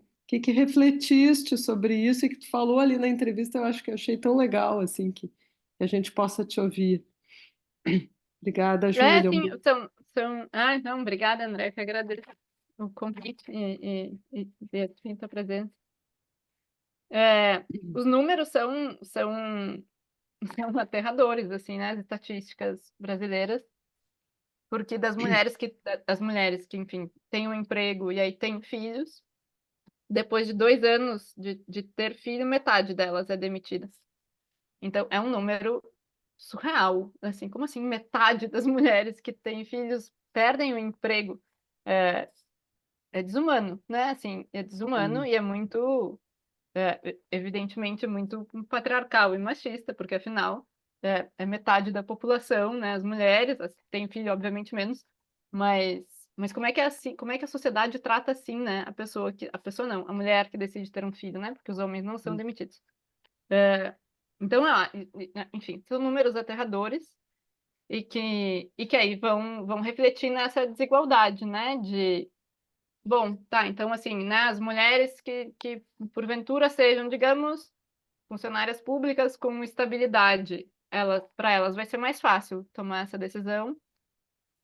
refletiste sobre isso e que tu falou ali na entrevista, eu acho que eu achei tão legal, assim, que a gente possa te ouvir. Obrigada, Júlia. Sim, Ah, não, obrigada, André, que agradeço o convite e a tua presença. Os números são aterradores, assim, né, as estatísticas brasileiras, porque das mulheres que, enfim, têm um emprego e aí têm filhos, depois de 2 anos de ter filho, metade delas é demitida. Então, é um número surreal, assim, como assim metade das mulheres que têm filhos perdem o emprego? É, é desumano, né? Assim, é desumano e é muito, evidentemente, muito patriarcal e machista, porque afinal é metade da população, né? As mulheres assim, têm filho, obviamente menos, mas como é que é assim? Como é que a sociedade trata assim, né? A pessoa não, a mulher que decide ter um filho, né? Porque os homens não são demitidos. Então, enfim, são números aterradores. e que aí vão refletir nessa desigualdade, né? Bom, tá, então assim, né, as mulheres que porventura sejam, digamos, funcionárias públicas com estabilidade, para elas vai ser mais fácil tomar essa decisão.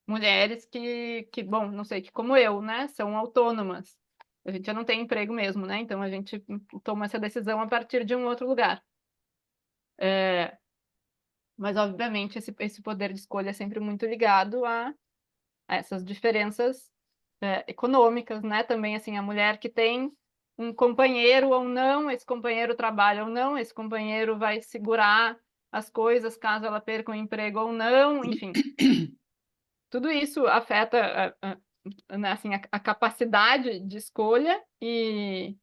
Mulheres que, bom, não sei, que como eu, né, são autônomas. A gente já não tem emprego mesmo, né? Então a gente toma essa decisão a partir de um outro lugar. Mas, obviamente, esse poder de escolha é sempre muito ligado a essas diferenças econômicas, né? Também, assim, a mulher que tem um companheiro ou não, esse companheiro trabalha ou não, esse companheiro vai segurar as coisas caso ela perca o emprego ou não, enfim. Tudo isso afeta, né, assim, a capacidade de escolha e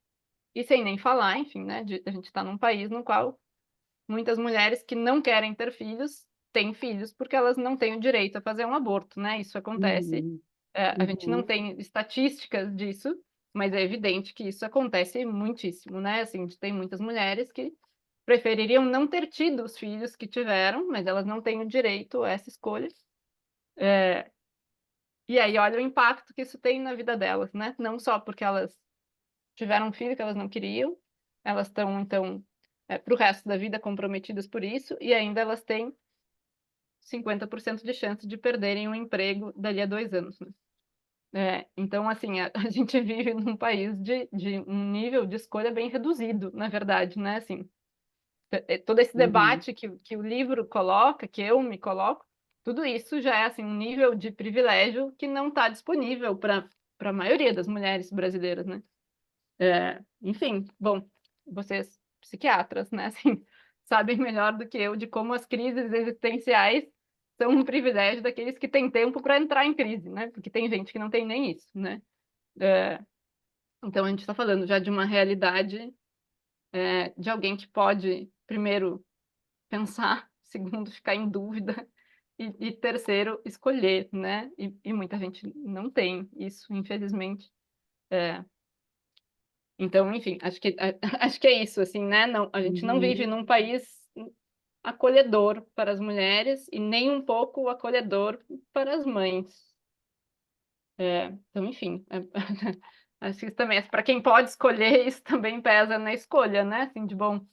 sem nem falar, enfim, né? A gente está num país no qual muitas mulheres que não querem ter filhos têm filhos porque elas não têm o direito a fazer um aborto, né? Isso acontece. Uhum, A gente não uhum, tem estatísticas disso, mas é evidente que isso acontece muitíssimo, né? Assim, a gente tem muitas mulheres que prefeririam não ter tido os filhos que tiveram, mas elas não têm o direito a essa escolha. E aí, olha o impacto que isso tem na vida delas, né? Não só porque elas tiveram um filho que elas não queriam, elas estão, então, para o resto da vida comprometidas por isso, e ainda elas têm 50% de chance de perderem o emprego dali a 2 anos, né? Então, assim, a gente vive num país de um nível de escolha bem reduzido, na verdade, né? Assim, todo esse uhum. debate que o livro coloca, que eu me coloco, tudo isso já é, assim, um nível de privilégio que não está disponível para a maioria das mulheres brasileiras, né? Enfim, bom, vocês psiquiatras, né, assim, sabem melhor do que eu de como as crises existenciais são um privilégio daqueles que têm tempo para entrar em crise, né? Porque tem gente que não tem nem isso, né? Então a gente está falando já de uma realidade de alguém que pode, primeiro, pensar, segundo, ficar em dúvida e terceiro, escolher, né? E muita gente não tem isso, infelizmente. Então, enfim, acho que, acho que é isso, assim, né? Não, a gente não vive Uhum. num país acolhedor para as mulheres e nem um pouco acolhedor para as mães. Então, enfim, acho que isso também, para quem pode escolher, isso também pesa na escolha, né? Assim, de bom,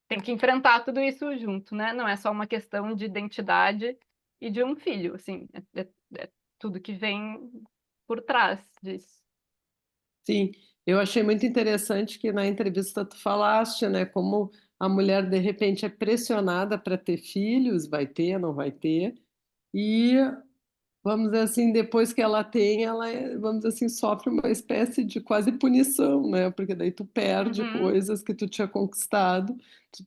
tem que enfrentar tudo isso junto, né? Não é só uma questão de identidade e de um filho, assim, é tudo que vem por trás disso. Sim, eu achei muito interessante que na entrevista tu falaste, né, como a mulher de repente é pressionada para ter filhos, vai ter, não vai ter, e vamos dizer assim, depois que ela tem, ela, vamos dizer assim, sofre uma espécie de quase punição, né? Porque daí tu perde Uhum, coisas que tu tinha conquistado, tu,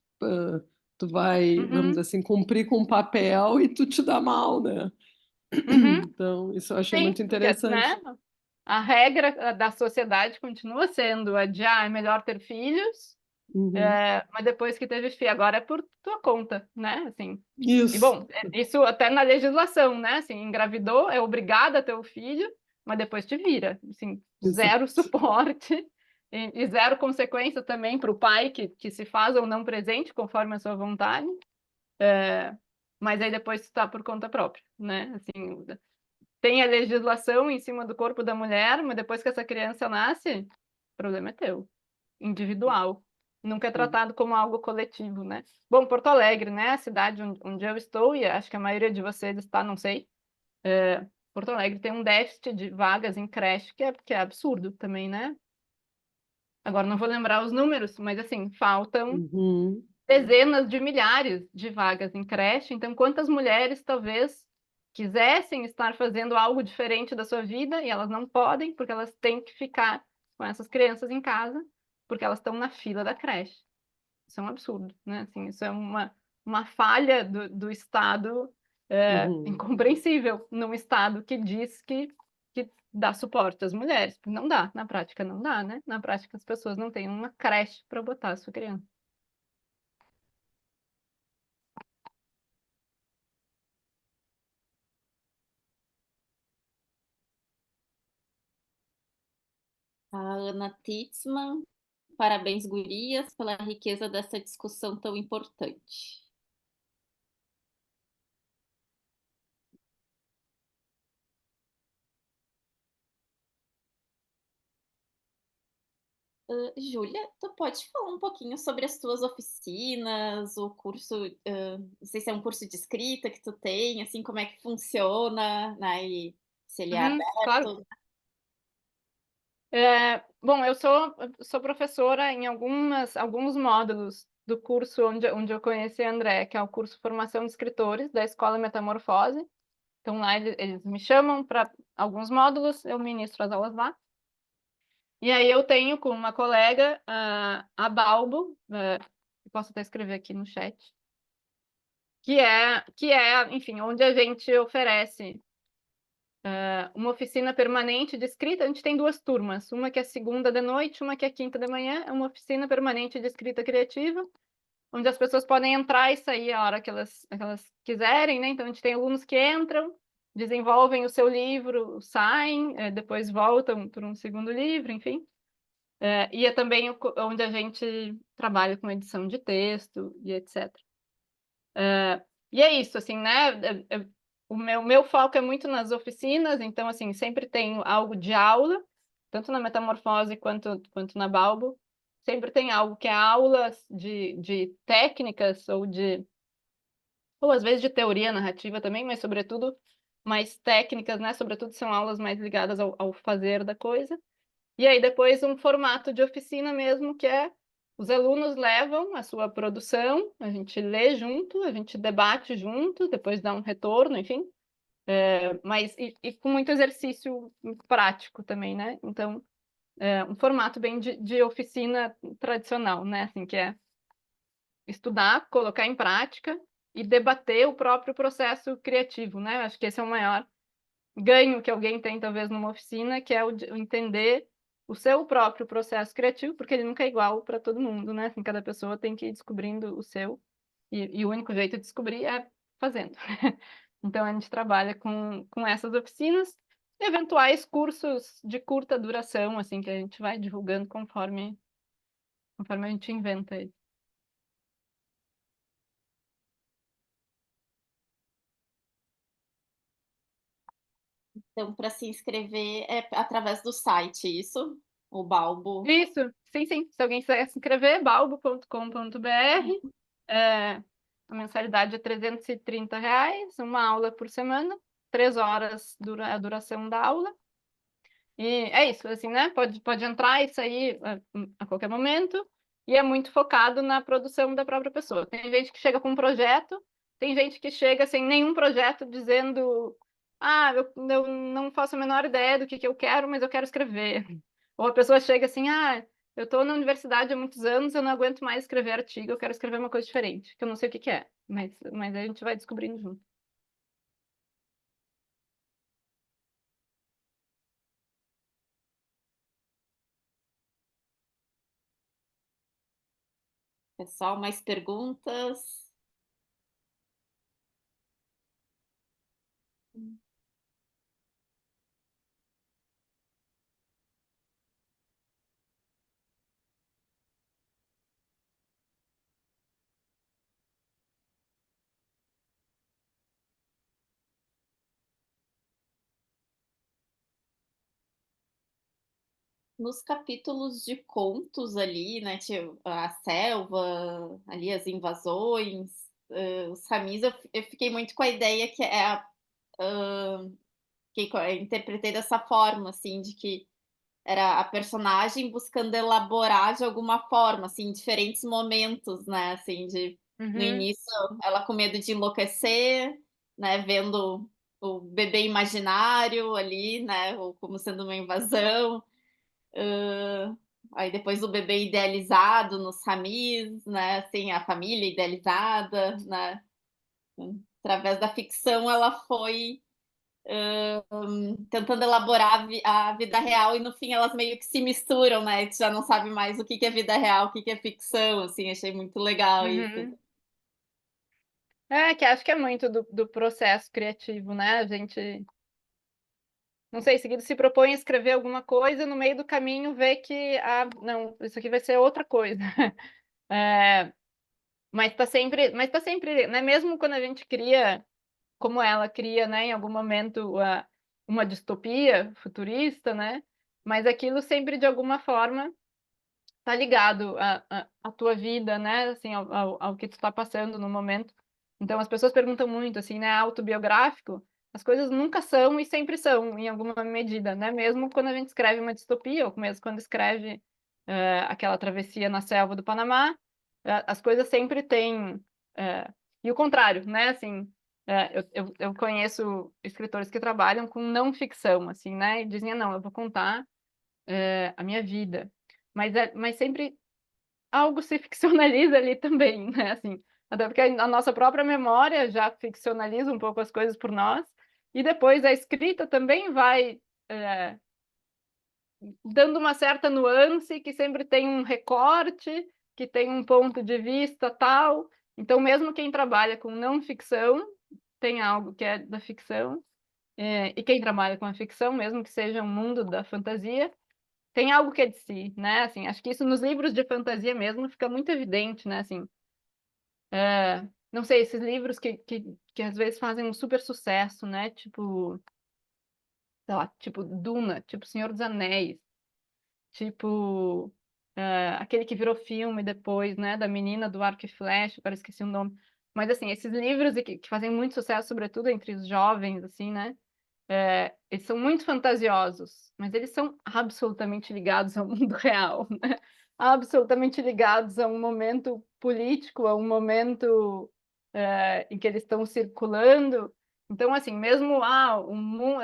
tu vai, vamos dizer uhum, assim, cumprir com um papel e tu te dá mal, né? uhum. Então, isso eu achei Sim, muito porque, interessante. né, a regra da sociedade continua sendo a de, é melhor ter filhos, Uhum. mas depois que teve filho, agora é por tua conta, né, assim. E, Isso, bom, isso até na legislação, né, assim, engravidou, é obrigada a ter o filho, mas depois te vira, assim, isso. zero suporte e zero consequência também para o pai que se faz ou não presente, conforme a sua vontade, mas aí depois tu tá por conta própria, né, assim, tem a legislação em cima do corpo da mulher, mas depois que essa criança nasce, o problema é teu, individual. Nunca é tratado como algo coletivo, né? Bom, Porto Alegre, né? A cidade onde eu estou, e acho que a maioria de vocês está, não sei. Porto Alegre tem um déficit de vagas em creche que é absurdo também, né? Agora não vou lembrar os números, mas assim, faltam Uhum. dezenas de milhares de vagas em creche. Então, quantas mulheres talvez quisessem estar fazendo algo diferente da sua vida e elas não podem, porque elas têm que ficar com essas crianças em casa, porque elas estão na fila da creche. Isso é um absurdo, né? Assim, isso é uma falha do Estado Uhum. incompreensível num Estado que diz que dá suporte às mulheres. Não dá, na prática não dá, né? Na prática as pessoas não têm uma creche para botar a sua criança. A Ana Titzman, parabéns, gurias, pela riqueza dessa discussão tão importante. Júlia, tu pode falar um pouquinho sobre as tuas oficinas, o curso, não sei se é um curso de escrita que tu tem, assim, como é que funciona, né, e se ele é Claro. aberto. Bom, eu sou professora em alguns módulos do curso onde eu conheci a André, que é o curso Formação de Escritores da Escola Metamorfose. Então, lá eles me chamam para alguns módulos, eu ministro as aulas lá. E aí eu tenho com uma colega a Balbo, eu posso até escrever aqui no chat, enfim, onde a gente oferece uma oficina permanente de escrita. A gente tem 2 turmas, uma que é segunda de noite, uma que é quinta de manhã. É uma oficina permanente de escrita criativa, onde as pessoas podem entrar e sair a hora que elas quiserem, né? Então, a gente tem alunos que entram, desenvolvem o seu livro, saem, depois voltam para um segundo livro, enfim. E é também onde a gente trabalha com edição de texto e etc. E é isso, assim, né? O meu foco é muito nas oficinas, então, assim, sempre tenho algo de aula, tanto na Metamorfose quanto na Balbo. Sempre tem algo que é aulas de técnicas ou às vezes de teoria narrativa também, mas sobretudo mais técnicas, né? Sobretudo são aulas mais ligadas ao fazer da coisa. E aí depois um formato de oficina mesmo, que é os alunos levam a sua produção, a gente lê junto, a gente debate junto, depois dá um retorno, enfim. Mas e com muito exercício prático também, né? Então, um formato bem de oficina tradicional, né? Assim, que é estudar, colocar em prática e debater o próprio processo criativo, né? Acho que esse é o maior ganho que alguém tem, talvez, numa oficina, que é o entender o seu próprio processo criativo, porque ele nunca é igual para todo mundo, né? Assim, cada pessoa tem que ir descobrindo o seu, e o único jeito de descobrir é fazendo. Então, a gente trabalha com essas oficinas, e eventuais cursos de curta duração, assim, que a gente vai divulgando conforme a gente inventa ele. Então, para se inscrever é através do site, isso? O Balbo. Isso, sim, sim. Se alguém quiser se inscrever, balbo.com.br. A mensalidade é R$ 330, uma aula por semana, 3 horas a duração da aula. E é isso, assim, né? Pode entrar e sair a qualquer momento, e é muito focado na produção da própria pessoa. Tem gente que chega com um projeto, tem gente que chega sem nenhum projeto, dizendo: eu não faço a menor ideia do que eu quero, mas eu quero escrever. Ou a pessoa chega assim: eu estou na universidade há muitos anos, eu não aguento mais escrever artigo, eu quero escrever uma coisa diferente, que eu não sei o que é, mas a gente vai descobrindo junto. Pessoal, mais perguntas? Nos capítulos de contos ali, né, tipo, a selva, ali as invasões, os Ramis, eu fiquei muito com a ideia que eu interpretei dessa forma, assim, de que era a personagem buscando elaborar de alguma forma, assim, em diferentes momentos, né, assim, no início ela com medo de enlouquecer, né, vendo o bebê imaginário ali, né, ou como sendo uma invasão. Aí depois o bebê idealizado nos Ramis, né, assim, a família idealizada, né, através da ficção ela foi tentando elaborar a vida real, e no fim elas meio que se misturam, né, tu já não sabe mais o que é vida real, o que é ficção, assim, achei muito legal isso. Que acho que é muito do processo criativo, né? A gente, não sei, seguido se propõe a escrever alguma coisa, no meio do caminho vê que, não, isso aqui vai ser outra coisa. Mas tá sempre, né? Mesmo quando a gente cria, como ela cria, né, em algum momento, uma distopia futurista, né? Mas aquilo sempre, de alguma forma, tá ligado à tua vida, né? Assim, ao que tu tá passando no momento. Então, as pessoas perguntam muito, assim, né? Autobiográfico, as coisas nunca são e sempre são, em alguma medida, né? Mesmo quando a gente escreve uma distopia, ou mesmo quando escreve aquela travessia na selva do Panamá, as coisas sempre têm... e o contrário, né? Assim, eu conheço escritores que trabalham com não ficção, assim, né? E dizem, não, eu vou contar a minha vida. Mas sempre algo se ficcionaliza ali também, né? Assim, até porque a nossa própria memória já ficcionaliza um pouco as coisas por nós, e depois a escrita também vai dando uma certa nuance, que sempre tem um recorte, que tem um ponto de vista tal. Então, mesmo quem trabalha com não ficção, tem algo que é da ficção, e quem trabalha com a ficção, mesmo que seja um mundo da fantasia, tem algo que é de si, né? Assim, acho que isso nos livros de fantasia mesmo fica muito evidente, né? Assim, não sei, esses livros que às vezes fazem um super sucesso, né? Tipo, sei lá, tipo Duna, tipo Senhor dos Anéis, tipo aquele que virou filme depois, né? Da menina do arco e flecha, agora esqueci o nome. Mas assim, esses livros que fazem muito sucesso, sobretudo entre os jovens, assim, né? Eles são muito fantasiosos, mas eles são absolutamente ligados ao mundo real, né? Absolutamente ligados a um momento político, a um momento em que eles estão circulando. Então, assim, mesmo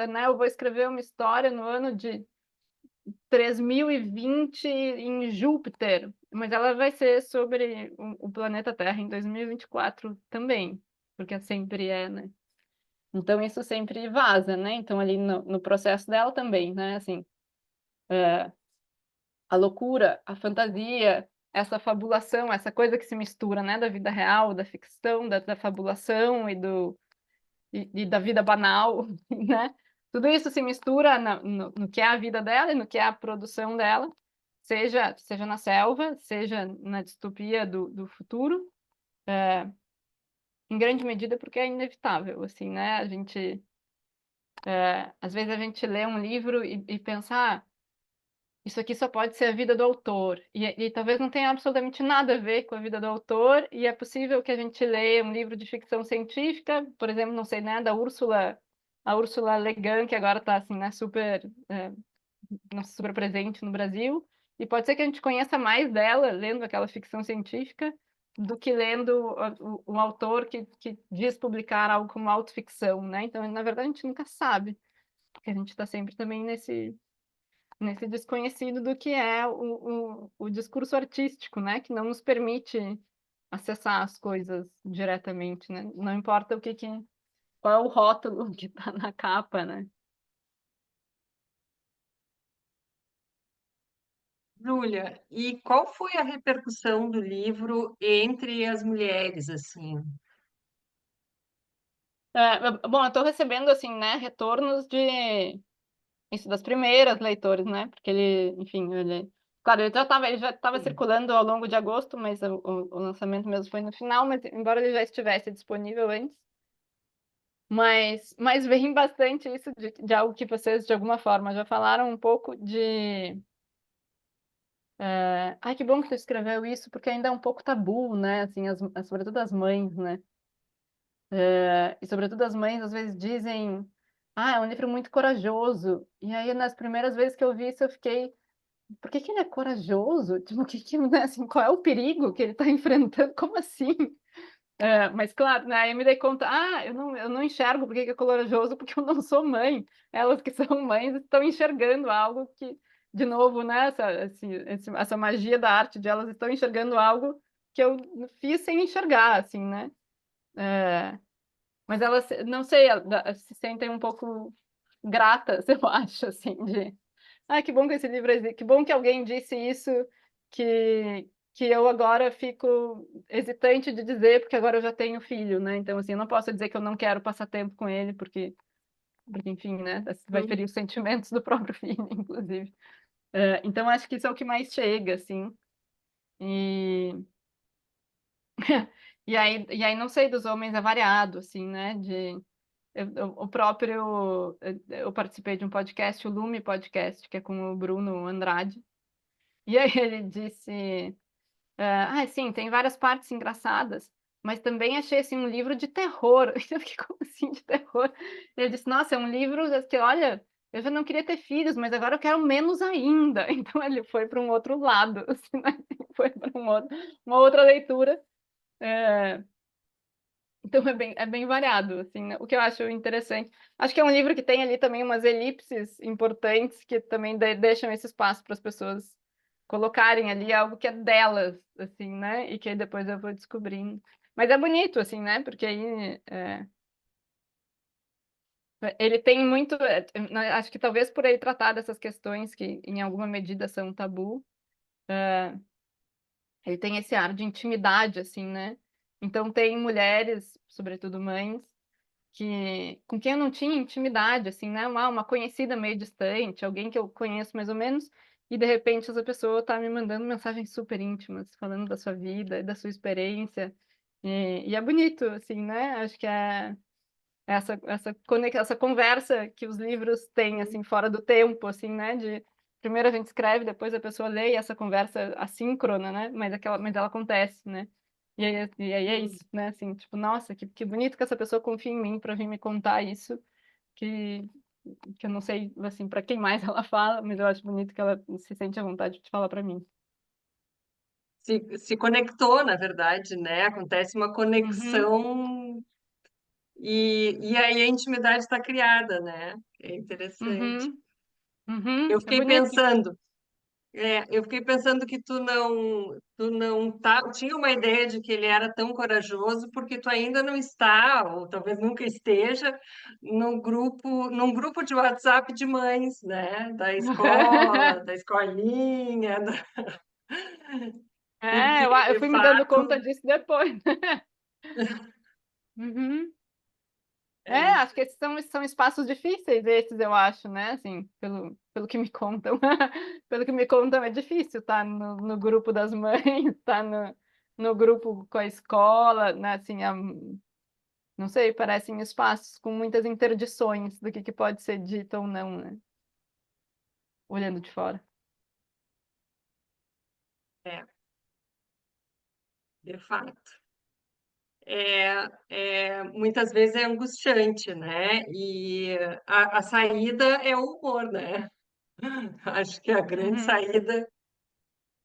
né, eu vou escrever uma história no ano de 3020 em Júpiter, mas ela vai ser sobre o planeta Terra em 2024 também, porque sempre é, né? Então, isso sempre vaza, né? Então, ali no processo dela também, né? Assim, a loucura, a fantasia, essa fabulação, essa coisa que se mistura, né? Da vida real, da ficção, da fabulação e da vida banal, né? Tudo isso se mistura no que é a vida dela e no que é a produção dela, seja na selva, seja na distopia do futuro, em grande medida porque é inevitável, assim, né? Às vezes a gente lê um livro e pensa, isso aqui só pode ser a vida do autor, e talvez não tenha absolutamente nada a ver com a vida do autor, e é possível que a gente leia um livro de ficção científica, por exemplo, não sei, né, a Úrsula Le Guin, que agora está assim, né, super presente no Brasil, e pode ser que a gente conheça mais dela lendo aquela ficção científica do que lendo o autor que diz publicar algo como autoficção, né? Então, na verdade, a gente nunca sabe, porque a gente está sempre também nesse desconhecido do que é o discurso artístico, né? Que não nos permite acessar as coisas diretamente, né? Não importa qual é o rótulo que está na capa, né? Júlia, e qual foi a repercussão do livro entre as mulheres, assim? Bom, eu estou recebendo, assim, né, retornos de isso das primeiras leitores, né? Porque ele, enfim, claro, ele já estava Sim. circulando ao longo de agosto, mas o lançamento mesmo foi no final, mas embora ele já estivesse disponível antes. Mas vem bastante isso de algo que vocês, de alguma forma, já falaram um pouco de... Ai, que bom que tu escreveu isso, porque ainda é um pouco tabu, né? Assim, sobretudo as mães, né? E sobretudo as mães às vezes dizem, é um livro muito corajoso. E aí, nas primeiras vezes que eu vi isso, eu fiquei, por que ele é corajoso? Tipo, né, assim, qual é o perigo que ele está enfrentando? Como assim? Mas claro, né, aí eu me dei conta, eu não enxergo porque que é corajoso, porque eu não sou mãe. Elas que são mães estão enxergando algo que, de novo, né, essa magia da arte de elas estão enxergando algo que eu fiz sem enxergar, assim, né? Mas elas, não sei, elas se sentem um pouco gratas, eu acho, assim, que bom que esse livro existe, que bom que alguém disse isso, que eu agora fico hesitante de dizer, porque agora eu já tenho filho, né? Então, assim, eu não posso dizer que eu não quero passar tempo com ele, porque enfim, né? Vai ferir os sentimentos do próprio filho, inclusive. Então, acho que isso é o que mais chega, assim. E... e aí, não sei, dos homens é variado, assim, né? O próprio... Eu participei de um podcast, o Lume Podcast, que é com o Bruno Andrade, E aí ele disse, sim, tem várias partes engraçadas, mas também achei assim um livro de terror. Eu fiquei, como assim de terror? Ele disse, nossa, é um livro que, olha, eu já não queria ter filhos, mas agora eu quero menos ainda. Então ele foi para um outro lado, assim, né? Foi para uma outra leitura. Então é bem variado, assim, né? O que eu acho interessante. Acho que é um livro que tem ali também umas elipses importantes que também deixam esse espaço para as pessoas colocarem ali algo que é delas, assim, né? E que aí depois eu vou descobrindo. Mas é bonito, assim, né? Porque aí ele tem muito. Acho que talvez por ele tratar dessas questões que em alguma medida são tabu, ele tem esse ar de intimidade, assim, né? Então tem mulheres, sobretudo mães, com quem eu não tinha intimidade, assim, né? Uma conhecida meio distante, alguém que eu conheço mais ou menos, e de repente essa pessoa tá me mandando mensagens super íntimas, falando da sua vida, da sua experiência, e é bonito, assim, né? Acho que é essa conversa que os livros têm, assim, fora do tempo, assim, né? Primeiro a gente escreve, depois a pessoa lê, e essa conversa assíncrona, né? Mas ela acontece, né? E aí é isso, né? Assim, tipo, nossa, que bonito que essa pessoa confia em mim para vir me contar isso, que, que eu não sei, assim, para quem mais ela fala, mas eu acho bonito que ela se sente à vontade de falar para mim. Se conectou, na verdade, né? Acontece uma Uhum, conexão e aí a intimidade está criada, né? É interessante. uhum, uhum. Eu É fiquei bonito. pensando, eu fiquei pensando que tu não tinha uma ideia de que ele era tão corajoso porque tu ainda não está, ou talvez nunca esteja, num grupo de WhatsApp de mães, né? Da escola, da escolinha, porque Eu de fui me dando conta fato disso depois. Uhum. é, Acho que esses são espaços difíceis, esses, eu acho, né? Assim, pelo que me contam. Pelo que me contam, é difícil estar no grupo das mães, estar no grupo com a escola, né? Assim, não sei, parecem espaços com muitas interdições do que pode ser dito ou não, né? Olhando de fora. é, de fato. Muitas vezes é angustiante, né? E a saída é o humor, né? Acho que a grande Uhum. saída,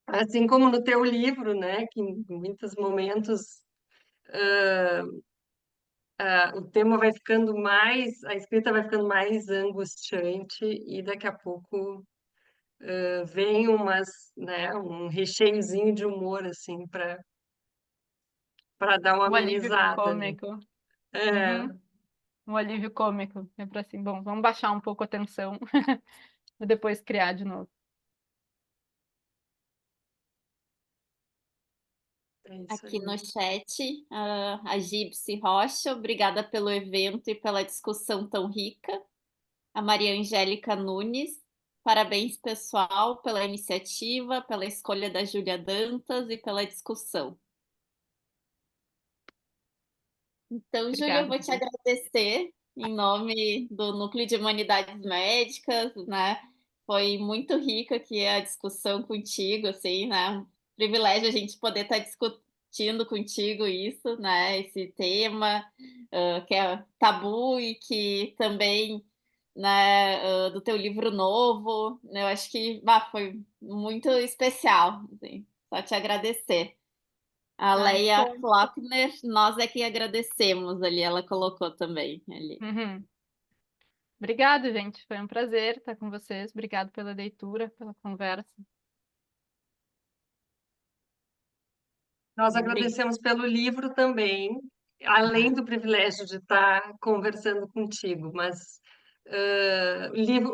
assim como no teu livro, né? Que em muitos momentos o tema vai ficando mais, a escrita vai ficando mais angustiante e daqui a pouco vem né, um recheiozinho de humor, assim, para dar uma O alívio amenizada, né? cômico. É, Uhum. Um alívio cômico. É para assim, bom, vamos baixar um pouco a tensão e depois criar de novo. é isso Aqui aí. no chat, a Gipsy Rocha, obrigada pelo evento e pela discussão tão rica. A Maria Angélica Nunes, parabéns, pessoal, pela iniciativa, pela escolha da Júlia Dantas e pela discussão. Então, Júlia, eu Obrigada. vou te agradecer em nome do Núcleo de Humanidades Médicas, né? Foi muito rica aqui a discussão contigo, assim, né? Privilégio a gente poder estar discutindo contigo isso, né? Esse tema, que é tabu e que também, né, do teu livro novo, né? Eu acho que foi muito especial, assim. Só te agradecer. A Ah, que Leia bom. Flockner, nós é que agradecemos ali, ela colocou também ali. Uhum. Obrigada, gente. Foi um prazer estar com vocês. Obrigado pela leitura, pela conversa. Nós Bri- agradecemos pelo livro também, além do privilégio de estar conversando contigo, mas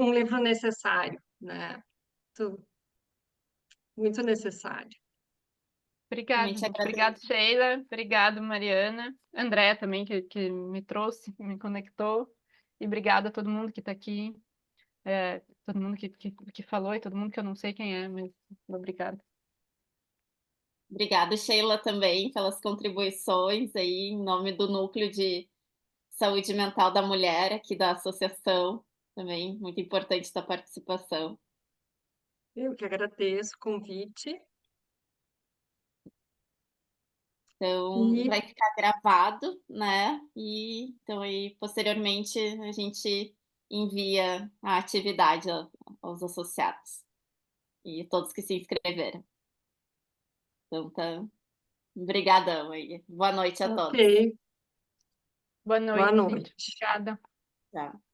um livro necessário, né? Muito necessário. Obrigada, Também te gente. Obrigado, agradeço. Sheila. Obrigado, Mariana. André também, que me trouxe, me conectou. E obrigada a todo mundo que está aqui. Todo mundo que falou e todo mundo que eu não sei quem é, mas obrigada. Obrigada, Sheila, também pelas contribuições aí em nome do Núcleo de Saúde Mental da Mulher aqui da associação. Também muito importante tua participação. Eu que agradeço o convite. Então, E vai ficar gravado, né? E então aí posteriormente a gente envia a atividade aos associados e todos que se inscreveram. Então, tá. Obrigadão aí. Boa noite a todos. ok, Boa boa noite. noite. Obrigada. Tchau.